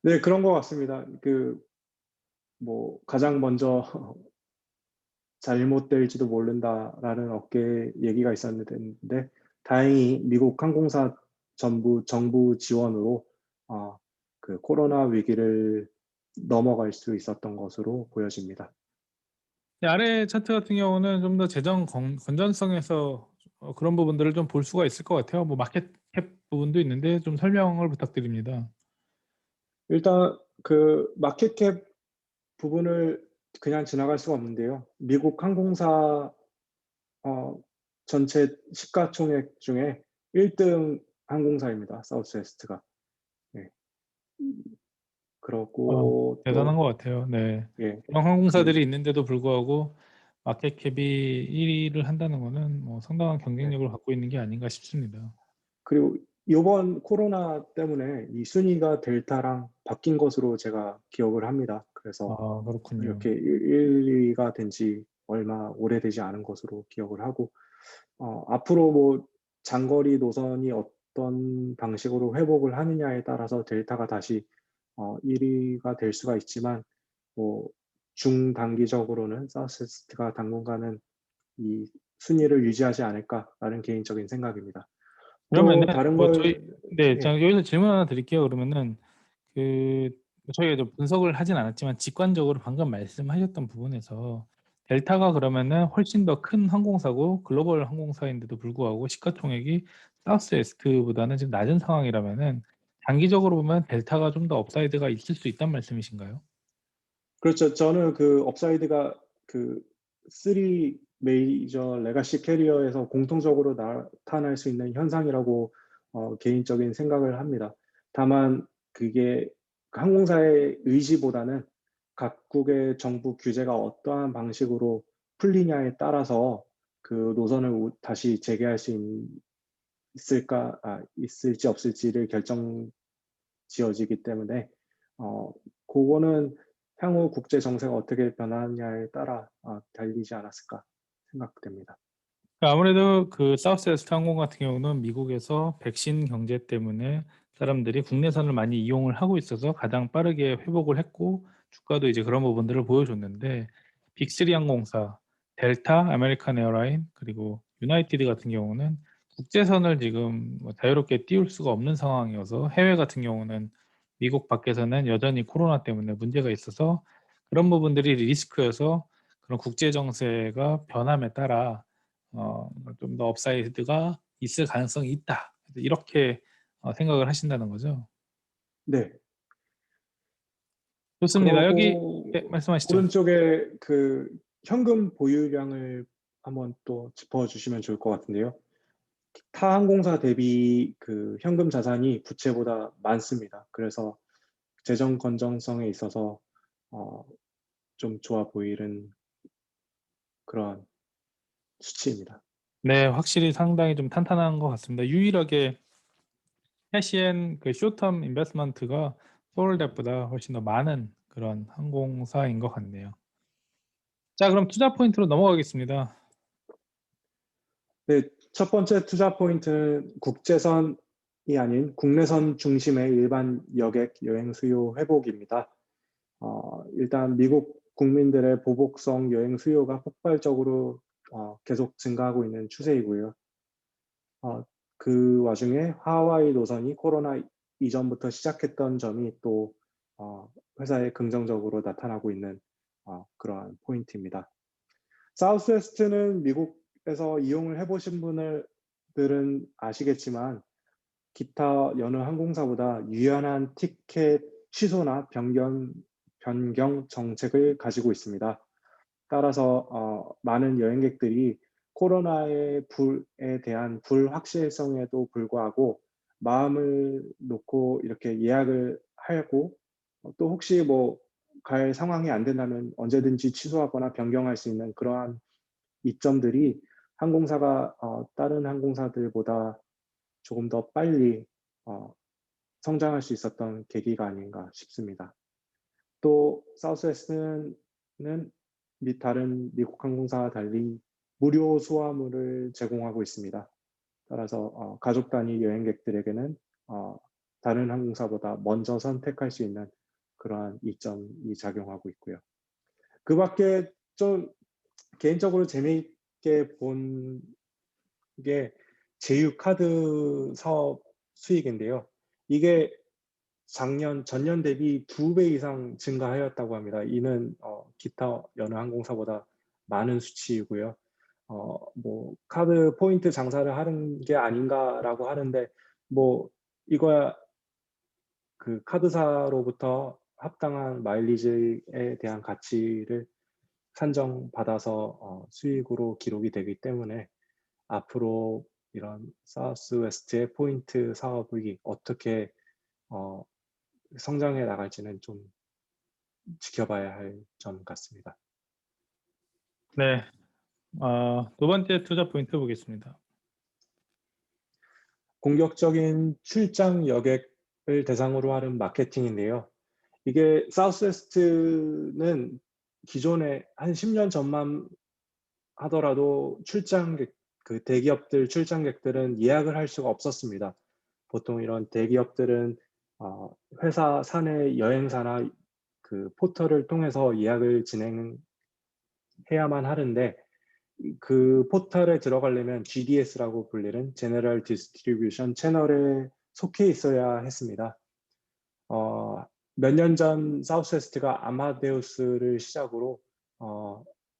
네, 그런 것 같습니다. 뭐 가장 먼저 잘못될지도 모른다라는 업계 얘기가 있었는데 다행히 미국 항공사 전부 정부 지원으로 그 코로나 위기를 넘어갈 수 있었던 것으로 보여집니다. 네, 아래 차트 같은 경우는 좀 더 재정 건전성에서 그런 부분들을 좀 볼 수가 있을 것 같아요. 뭐 마켓 캡 부분도 있는데 좀 설명을 부탁드립니다. 일단 그 마켓캡 부분을 그냥 지나갈 수가 없는데요. 미국 항공사 어, 전체 시가총액 중에 1등 항공사입니다. 사우스웨스트가. 네. 어, 그러고 대단한 또 것 같아요. 네. 예, 그런 그 항공사들이 있는데도 불구하고 마켓 캡이 1위를 한다는 거는 뭐 상당한 네. 경쟁력을 갖고 있는 게 아닌가 싶습니다. 그리고 이번 코로나 때문에 이 순위가 델타랑 바뀐 것으로 제가 기억을 합니다. 그래서 그렇군요. 이렇게 1, 2위가 된 지 얼마 오래되지 않은 것으로 기억을 하고 앞으로 뭐 장거리 노선이 어떤 방식으로 회복을 하느냐에 따라서 델타가 다시 1위가 될 수가 있지만 뭐 중단기적으로는 사우스웨스트가 당분간은 이 순위를 유지하지 않을까라는 개인적인 생각입니다. 그러면은 또 다른 뭐 걸 저희 네, 예. 제가 여기서 질문 하나 드릴게요. 그러면은 그 저희가 좀 분석을 하진 않았지만 직관적으로 방금 말씀하셨던 부분에서 델타가 그러면은 훨씬 더 큰 항공사고 글로벌 항공사인데도 불구하고 시가총액이 사우스웨스트보다는 지금 낮은 상황이라면은 장기적으로 보면 델타가 좀 더 업사이드가 있을 수 있단 말씀이신가요? 그렇죠. 저는 그 업사이드가 그 3 메이저 레가시 캐리어에서 공통적으로 나타날 수 있는 현상이라고 개인적인 생각을 합니다. 다만 그게 그 항공사의 의지보다는 각국의 정부 규제가 어떠한 방식으로 풀리냐에 따라서 그 노선을 다시 재개할 수 있을지 없을지를 결정지어지기 때문에 어, 그거는 향후 국제 정세가 어떻게 변하느냐에 따라 달리지 않았을까 생각됩니다. 그러니까 아무래도 그 사우스웨스트 항공 같은 경우는 미국에서 백신 경제 때문에 사람들이 국내선을 많이 이용을 하고 있어서 가장 빠르게 회복을 했고 주가도 이제 그런 부분들을 보여줬는데 빅3 항공사, 델타, 아메리칸 에어라인 그리고 유나이티드 같은 경우는 국제선을 지금 뭐 자유롭게 띄울 수가 없는 상황이어서 해외 같은 경우는 미국 밖에서는 여전히 코로나 때문에 문제가 있어서 그런 부분들이 리스크여서 그런 국제 정세가 변함에 따라 좀 더 업사이드가 있을 가능성이 있다. 이렇게 생각을 하신다는 거죠. 네. 좋습니다. 여기 예, 그러고 말씀하시죠. 오른쪽에 그 현금 보유량을 한번 또 짚어주시면 좋을 것 같은데요. 타 항공사 대비 그 현금 자산이 부채보다 많습니다. 그래서 재정 건전성에 있어서 어, 좀 좋아 보이는 그런 수치입니다. 네, 확실히 상당히 좀 탄탄한 것 같습니다. 유일하게 캐시앤 그 쇼텀 인베스트먼트가 서울대보다 훨씬 더 많은 그런 항공사인 것 같네요. 자, 그럼 투자 포인트로 넘어가겠습니다. 네, 첫 번째 투자 포인트는 국제선이 아닌 국내선 중심의 일반 여객 여행 수요 회복입니다. 일단 미국 국민들의 보복성 여행 수요가 폭발적으로 계속 증가하고 있는 추세이고요. 어, 그 와중에 하와이 노선이 코로나 이전부터 시작했던 점이 또 회사에 긍정적으로 나타나고 있는 그러한 포인트입니다. 사우스웨스트는 미국에서 이용을 해보신 분들은 아시겠지만 기타 여느 항공사보다 유연한 티켓 취소나 변경 정책을 가지고 있습니다. 따라서 많은 여행객들이 코로나의 불에 대한 불확실성에도 불구하고 마음을 놓고 이렇게 예약을 하고 또 혹시 뭐 갈 상황이 안 된다면 언제든지 취소하거나 변경할 수 있는 그러한 이점들이 항공사가 다른 항공사들보다 조금 더 빨리 어, 성장할 수 있었던 계기가 아닌가 싶습니다. 또 사우스웨스트는 및 다른 미국 항공사와 달리 무료 수화물을 제공하고 있습니다. 따라서 가족 단위 여행객들에게는 다른 항공사보다 먼저 선택할 수 있는 그러한 이점이 작용하고 있고요. 그 밖에 좀 개인적으로 재미있게 본 게 제휴카드 사업 수익인데요. 이게 전년 대비 2배 이상 증가하였다고 합니다. 이는 기타 여느 항공사보다 많은 수치이고요. 뭐 카드 포인트 장사를 하는 게 아닌가라고 하는데 뭐 이거야 그 카드사로부터 합당한 마일리지에 대한 가치를 산정받아서 수익으로 기록이 되기 때문에 앞으로 이런 사우스웨스트의 포인트 사업이 어떻게 어, 성장해 나갈지는 좀 지켜봐야 할 점 같습니다. 네, 두 번째 투자 포인트 보겠습니다. 공격적인 출장 여객을 대상으로 하는 마케팅인데요. 이게 사우스웨스트는 기존에 한 10년 전만 하더라도 그 대기업들 출장객들은 예약을 할 수가 없었습니다. 보통 이런 대기업들은 회사 사내 여행사나 그 포털을 통해서 예약을 진행해야만 하는데 그 포털에 들어가려면 GDS라고 불리는 General Distribution 채널에 속해 있어야 했습니다. 몇 년 전 사우스웨스트가 아마데우스를 시작으로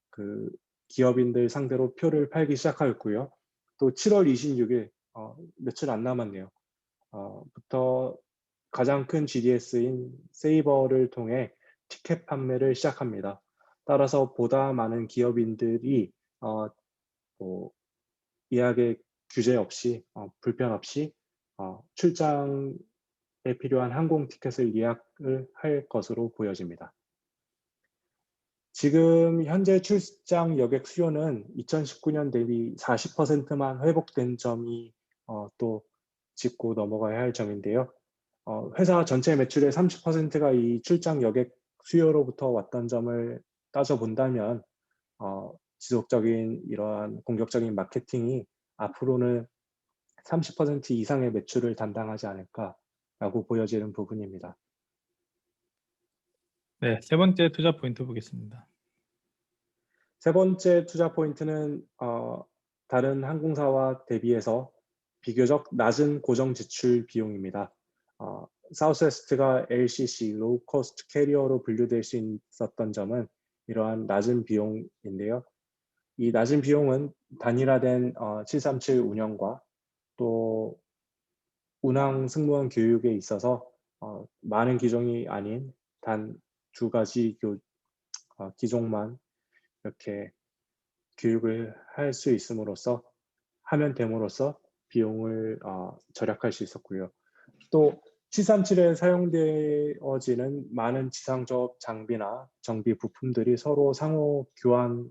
그 기업인들 상대로 표를 팔기 시작하였고요. 또 7월 26일 며칠 안 남았네요. 부터 가장 큰 GDS인 세이버를 통해 티켓 판매를 시작합니다. 따라서 보다 많은 기업인들이 뭐 예약의 규제 없이 불편 없이 출장에 필요한 항공 티켓을 예약을 할 것으로 보여집니다. 지금 현재 출장 여객 수요는 2019년 대비 40%만 회복된 점이 또 짚고 넘어가야 할 점인데요. 회사 전체 매출의 30%가 이 출장 여객 수요로부터 왔던 점을 따져본다면 지속적인 이러한 공격적인 마케팅이 앞으로는 30% 이상의 매출을 담당하지 않을까라고 보여지는 부분입니다. 네, 세 번째 투자 포인트 보겠습니다. 세 번째 투자 포인트는 다른 항공사와 대비해서 비교적 낮은 고정 지출 비용입니다. 사우스웨스트가 LCC, 로우 코스트 캐리어로 분류될 수 있었던 점은 이러한 낮은 비용인데요. 이 낮은 비용은 단일화된 737 운영과 또 운항 승무원 교육에 있어서 많은 기종이 아닌 단 두 가지 기종만 이렇게 교육을 할 수 있음으로써 하면 됨으로써 비용을 절약할 수 있었고요. 또 737에 사용되어지는 많은 지상조업 장비나 정비 부품들이 서로 상호 교환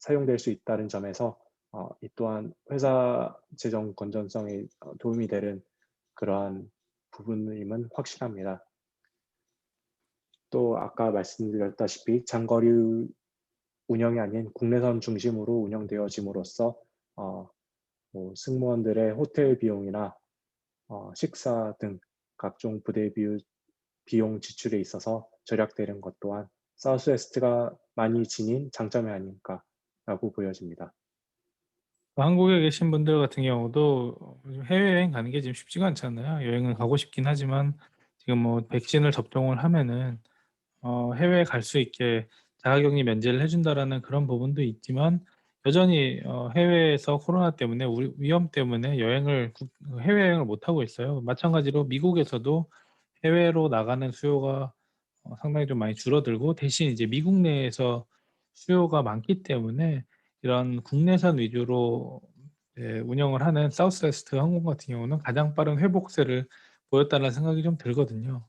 사용될 수 있다는 점에서 이 또한 회사 재정 건전성에 도움이 되는 그러한 부분임은 확실합니다. 또 아까 말씀드렸다시피 장거리 운영이 아닌 국내선 중심으로 운영되어짐으로써 뭐 승무원들의 호텔 비용이나 식사 등 각종 부대 비용 지출에 있어서 절약되는 것 또한 사우스웨스트가 많이 지닌 장점이 아닐까라고 보여집니다. 한국에 계신 분들 같은 경우도 해외여행 가는 게 지금 쉽지가 않잖아요. 여행은 가고 싶긴 하지만 지금 뭐 백신을 접종을 하면은 해외에 갈 수 있게 자가격리 면제를 해 준다라는 그런 부분도 있지만 여전히 해외에서 코로나 때문에 위험 때문에 해외여행을 못 하고 있어요. 마찬가지로 미국에서도 해외로 나가는 수요가 상당히 좀 많이 줄어들고 대신 이제 미국 내에서 수요가 많기 때문에 이런 국내선 위주로 운영을 하는 사우스웨스트 항공 같은 경우는 가장 빠른 회복세를 보였다는 생각이 좀 들거든요.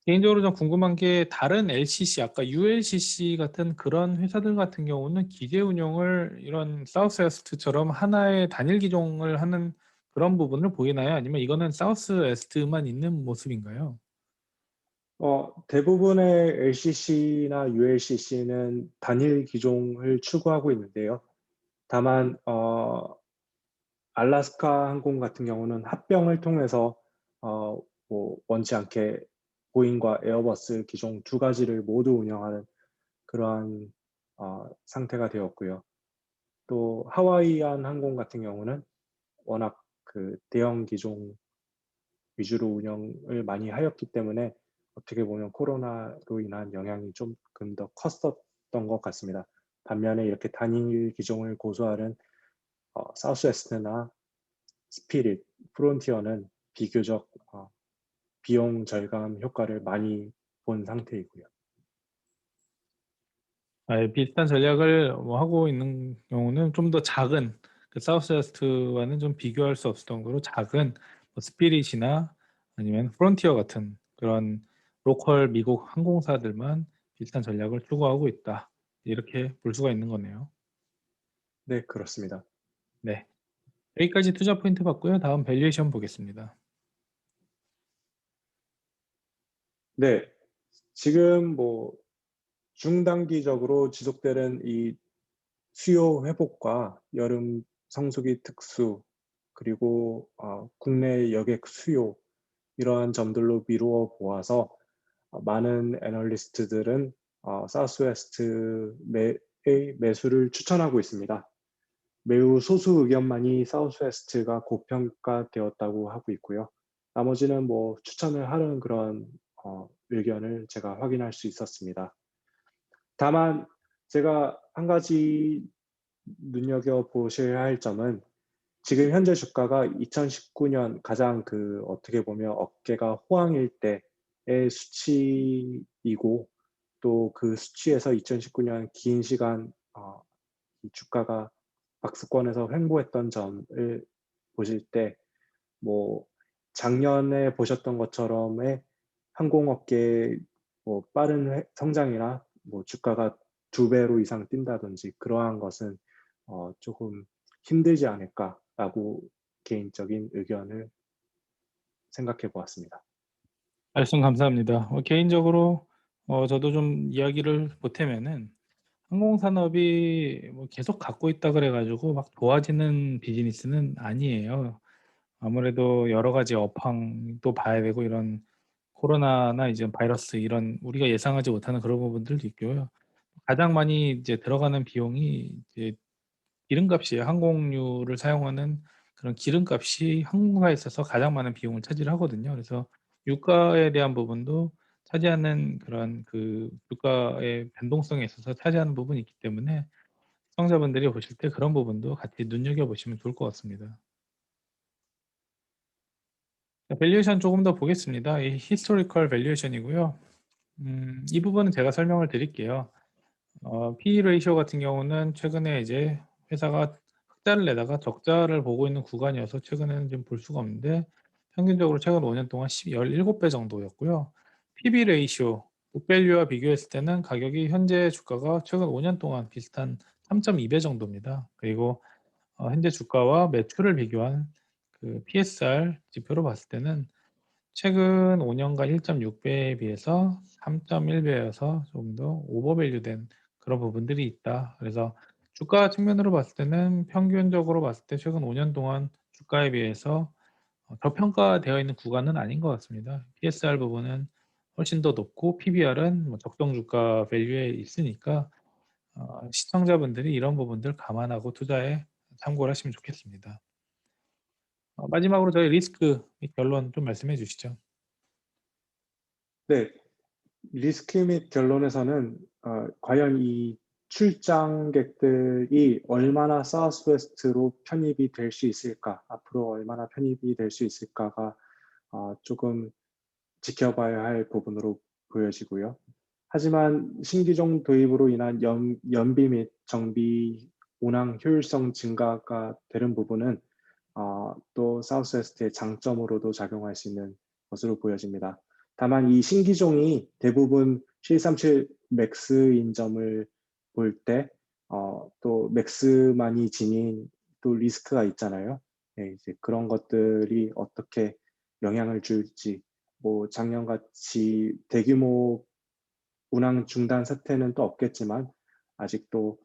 개인적으로 좀 궁금한 게 다른 LCC 아까 ULCC 같은 그런 회사들 같은 경우는 기계 운영을 이런 사우스웨스트처럼 하나의 단일 기종을 하는 그런 부분을 보이나요? 아니면 이거는 사우스웨스트만 있는 모습인가요? 대부분의 LCC나 ULCC는 단일 기종을 추구하고 있는데요. 다만 알래스카 항공 같은 경우는 합병을 통해서 뭐 원치 않게 보잉과 에어버스 기종 두 가지를 모두 운영하는 그러한 상태가 되었고요. 또 하와이안 항공 같은 경우는 워낙 그 대형 기종 위주로 운영을 많이 하였기 때문에 어떻게 보면 코로나로 인한 영향이 조금 더 컸었던 것 같습니다. 반면에 이렇게 단일 기종을 고수하는 사우스웨스트나 스피릿, 프론티어는 비교적 비용 절감 효과를 많이 본 상태이고요. 비슷한 전략을 뭐 하고 있는 경우는 좀 더 작은 그 사우스웨스트와는 좀 비교할 수 없을 정도로 작은 뭐 스피릿이나 아니면 프론티어 같은 그런 로컬 미국 항공사들만 비슷한 전략을 추구하고 있다. 이렇게 볼 수가 있는 거네요. 네, 그렇습니다. 네. 여기까지 투자 포인트 봤고요. 다음 밸류에이션 보겠습니다. 네, 지금 뭐 중단기적으로 지속되는 이 수요 회복과 여름 성수기 특수 그리고 국내 여객 수요 이러한 점들로 미루어 보아서 많은 애널리스트들은 사우스웨스트의 매수를 추천하고 있습니다. 매우 소수 의견만이 사우스웨스트가 고평가되었다고 하고 있고요. 나머지는 뭐 추천을 하는 그런 의견을 제가 확인할 수 있었습니다. 다만 제가 한 가지 눈여겨보셔야 할 점은 지금 현재 주가가 2019년 가장 어떻게 보면 어깨가 호황일 때의 수치이고 또 그 수치에서 2019년 긴 시간 이 주가가 박스권에서 횡보했던 점을 보실 때 뭐 작년에 보셨던 것처럼의 항공업계의 뭐 빠른 성장이나 뭐 주가가 2배로 이상 뛴다든지 그러한 것은 조금 힘들지 않을까라고 개인적인 의견을 생각해 보았습니다. 말씀 감사합니다. 개인적으로 저도 좀 이야기를 보태면은 항공산업이 뭐 계속 갖고 있다 그래 가지고 막 좋아지는 비즈니스는 아니에요. 아무래도 여러 가지 업황도 봐야 되고 이런 코로나나 이제 바이러스 이런 우리가 예상하지 못하는 그런 부분들도 있고요. 가장 많이 이제 들어가는 비용이 이제 기름값이에요. 항공유를 사용하는 그런 기름값이 항공사에 있어서 가장 많은 비용을 차지를 하거든요. 그래서 유가에 대한 부분도 차지하는 그런 그 주가의 변동성에 있어서 차지하는 부분이 있기 때문에 시청자분들이 보실 때 그런 부분도 같이 눈여겨보시면 좋을 것 같습니다. 자, 밸류에이션 조금 더 보겠습니다. 이 히스토리컬 밸류에이션이고요. 이 부분은 제가 설명을 드릴게요. PE 레이시오 같은 경우는 최근에 이제 회사가 흑자를 내다가 적자를 보고 있는 구간이어서 최근에는 좀 볼 수가 없는데 평균적으로 최근 5년 동안 17배 정도였고요. PB 레이시오, 북밸류와 비교했을 때는 가격이 현재 주가가 최근 5년 동안 비슷한 3.2배 정도입니다. 그리고 현재 주가와 매출을 비교한 그 PSR 지표로 봤을 때는 최근 5년간 1.6배에 비해서 3.1배여서 좀 더 오버밸류된 그런 부분들이 있다. 그래서 주가 측면으로 봤을 때는 평균적으로 봤을 때 최근 5년 동안 주가에 비해서 저평가되어 있는 구간은 아닌 것 같습니다. PSR 부분은 훨씬 더 높고 PBR은 뭐 적정 주가 밸류에 있으니까 시청자분들이 이런 부분들 감안하고 투자에 참고를 하시면 좋겠습니다. 마지막으로 저희 리스크 및 결론 좀 말씀해 주시죠. 네. 리스크 및 결론에서는 과연 이 출장객들이 얼마나 사우스웨스트로 편입이 될 수 있을까, 앞으로 얼마나 편입이 될 수 있을까가 조금 지켜봐야 할 부분으로 보여지고요. 하지만 신기종 도입으로 인한 연비 및 정비 운항 효율성 증가가 되는 부분은 또 사우스웨스트의 장점으로도 작용할 수 있는 것으로 보여집니다. 다만 이 신기종이 대부분 737 맥스인 점을 볼 때 또 맥스만이 지닌 또 리스크가 있잖아요. 네, 이제 그런 것들이 어떻게 영향을 줄지, 뭐 작년같이 대규모 운항 중단 사태는 또 없겠지만 아직도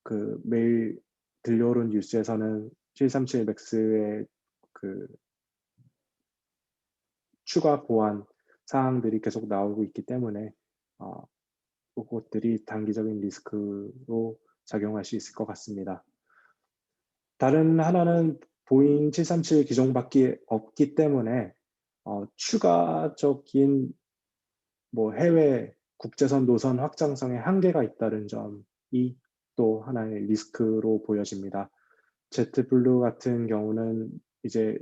그 매일 들려오는 뉴스에서는 737 맥스의 그 추가 보안 사항들이 계속 나오고 있기 때문에 그것들이 단기적인 리스크로 작용할 수 있을 것 같습니다. 다른 하나는 보잉 737 기종밖에 없기 때문에 추가적인 뭐 해외 국제선 노선 확장성에 한계가 있다는 점이 또 하나의 리스크로 보여집니다. 제트블루 같은 경우는 이제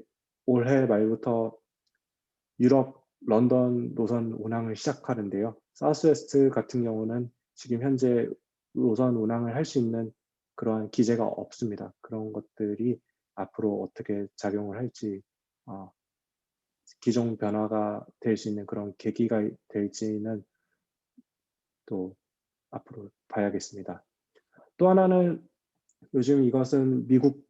올해 말부터 유럽 런던 노선 운항을 시작하는데요. 사우스웨스트 같은 경우는 지금 현재 노선 운항을 할 수 있는 그러한 기재가 없습니다. 그런 것들이 앞으로 어떻게 작용을 할지, 기종 변화가 될 수 있는 그런 계기가 될지는 또 앞으로 봐야겠습니다. 또 하나는 요즘 이것은 미국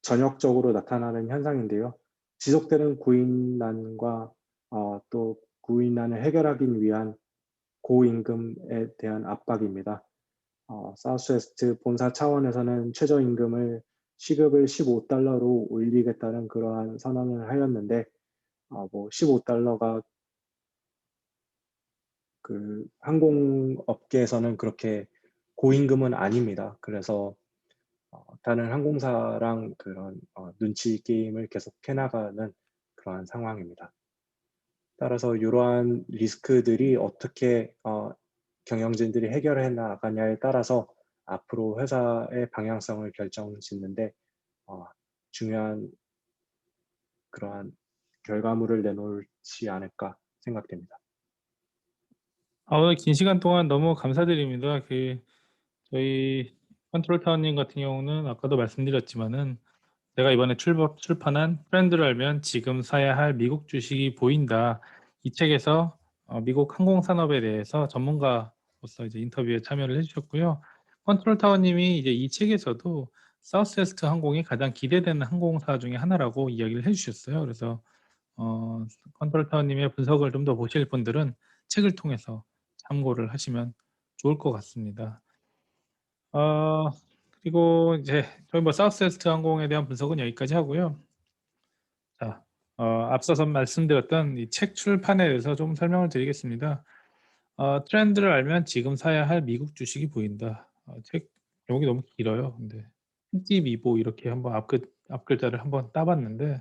전역적으로 나타나는 현상인데요. 지속되는 고인난과 또 고인난을 해결하기 위한 고임금에 대한 압박입니다. 사우스웨스트 본사 차원에서는 최저임금을 시급을 15달러로 올리겠다는 그러한 선언을 하였는데 뭐 15달러가 그 항공업계에서는 그렇게 고임금은 아닙니다. 그래서 다른 항공사랑 그런 눈치 게임을 계속 해나가는 그러한 상황입니다. 따라서 이러한 리스크들이 어떻게 경영진들이 해결해 나가냐에 따라서 앞으로 회사의 방향성을 결정짓는데 중요한 그러한 결과물을 내놓지 않을까 생각됩니다. 오늘 긴 시간 동안 너무 감사드립니다. 저희 컨트롤 타워님 같은 경우는 아까도 말씀드렸지만은 제가 이번에 출판한 트렌드를 알면 지금 사야 할 미국 주식이 보인다. 이 책에서 미국 항공 산업에 대해서 전문가로서 이제 인터뷰에 참여를 해주셨고요. 컨트롤 타워님이 이제 이 책에서도 사우스웨스트 항공이 가장 기대되는 항공사 중에 하나라고 이야기를 해주셨어요. 그래서 컨트롤 타워님의 분석을 좀 더 보실 분들은 책을 통해서 참고를 하시면 좋을 것 같습니다. 어, 그리고 이제 저희 뭐 사우스웨스트 항공에 대한 분석은 여기까지 하고요. 자, 앞서서 말씀드렸던 이 책 출판에 대해서 좀 설명을 드리겠습니다. 트렌드를 알면 지금 사야 할 미국 주식이 보인다. 책 제목이 너무 길어요. 근데 흰띠미보 이렇게 한번 앞글자를 한번 따봤는데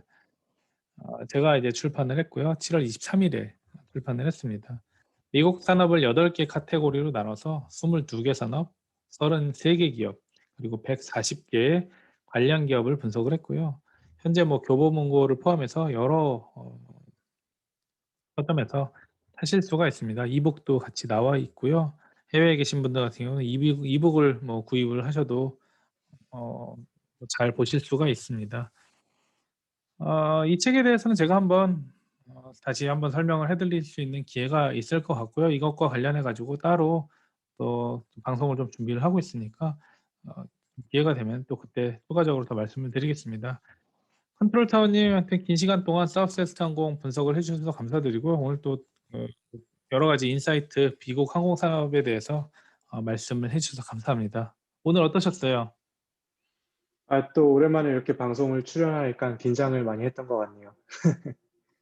제가 이제 출판을 했고요. 7월 23일에 출판을 했습니다. 미국 산업을 8개 카테고리로 나눠서 22개 산업, 33개 기업, 그리고 140개의 관련 기업을 분석을 했고요. 현재 뭐 교보문고를 포함해서 여러 서점에서 사실 수가 있습니다. 이북도 같이 나와 있고요. 해외에 계신 분들 같은 경우는 이북을 뭐 구입을 하셔도 잘 보실 수가 있습니다. 이 책에 대해서는 제가 다시 한번 설명을 해 드릴 수 있는 기회가 있을 것 같고요. 이것과 관련해 가지고 따로 또 방송을 좀 준비를 하고 있으니까 어 기회가 되면 또 그때 추가적으로 더 말씀을 드리겠습니다. 컨트롤 타워님한테 긴 시간 동안 사우스웨스트 항공 분석을 해 주셔서 감사드리고 오늘 또 여러 가지 인사이트 미국 항공 산업에 대해서 말씀을 해 주셔서 감사합니다. 오늘 어떠셨어요? 또 오랜만에 이렇게 방송을 출연하니까 긴장을 많이 했던 것 같네요.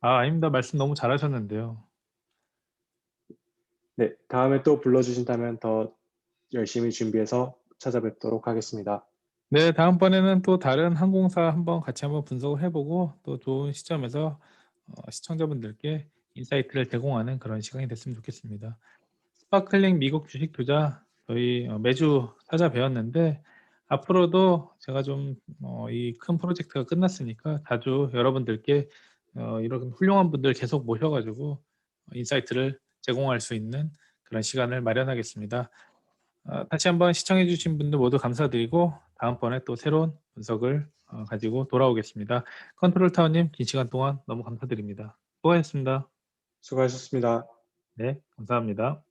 아닙니다. 말씀 너무 잘하셨는데요. 네, 다음에 또 불러주신다면 더 열심히 준비해서 찾아뵙도록 하겠습니다. 네, 다음번에는 또 다른 항공사 같이 한번 분석을 해 보고 또 좋은 시점에서 시청자분들께 인사이트를 제공하는 그런 시간이 됐으면 좋겠습니다. 스파클링 미국 주식 투자 저희 매주 찾아뵈었는데 앞으로도 제가 좀 이 큰 프로젝트가 끝났으니까 자주 여러분들께 이런 훌륭한 분들 계속 모셔 가지고 인사이트를 제공할 수 있는 그런 시간을 마련하겠습니다. 다시 한번 시청해 주신 분들 모두 감사드리고 다음번에 또 새로운 분석을 가지고 돌아오겠습니다. 컨트롤 타워님 긴 시간 동안 너무 감사드립니다. 수고하셨습니다. 수고하셨습니다. 네, 감사합니다.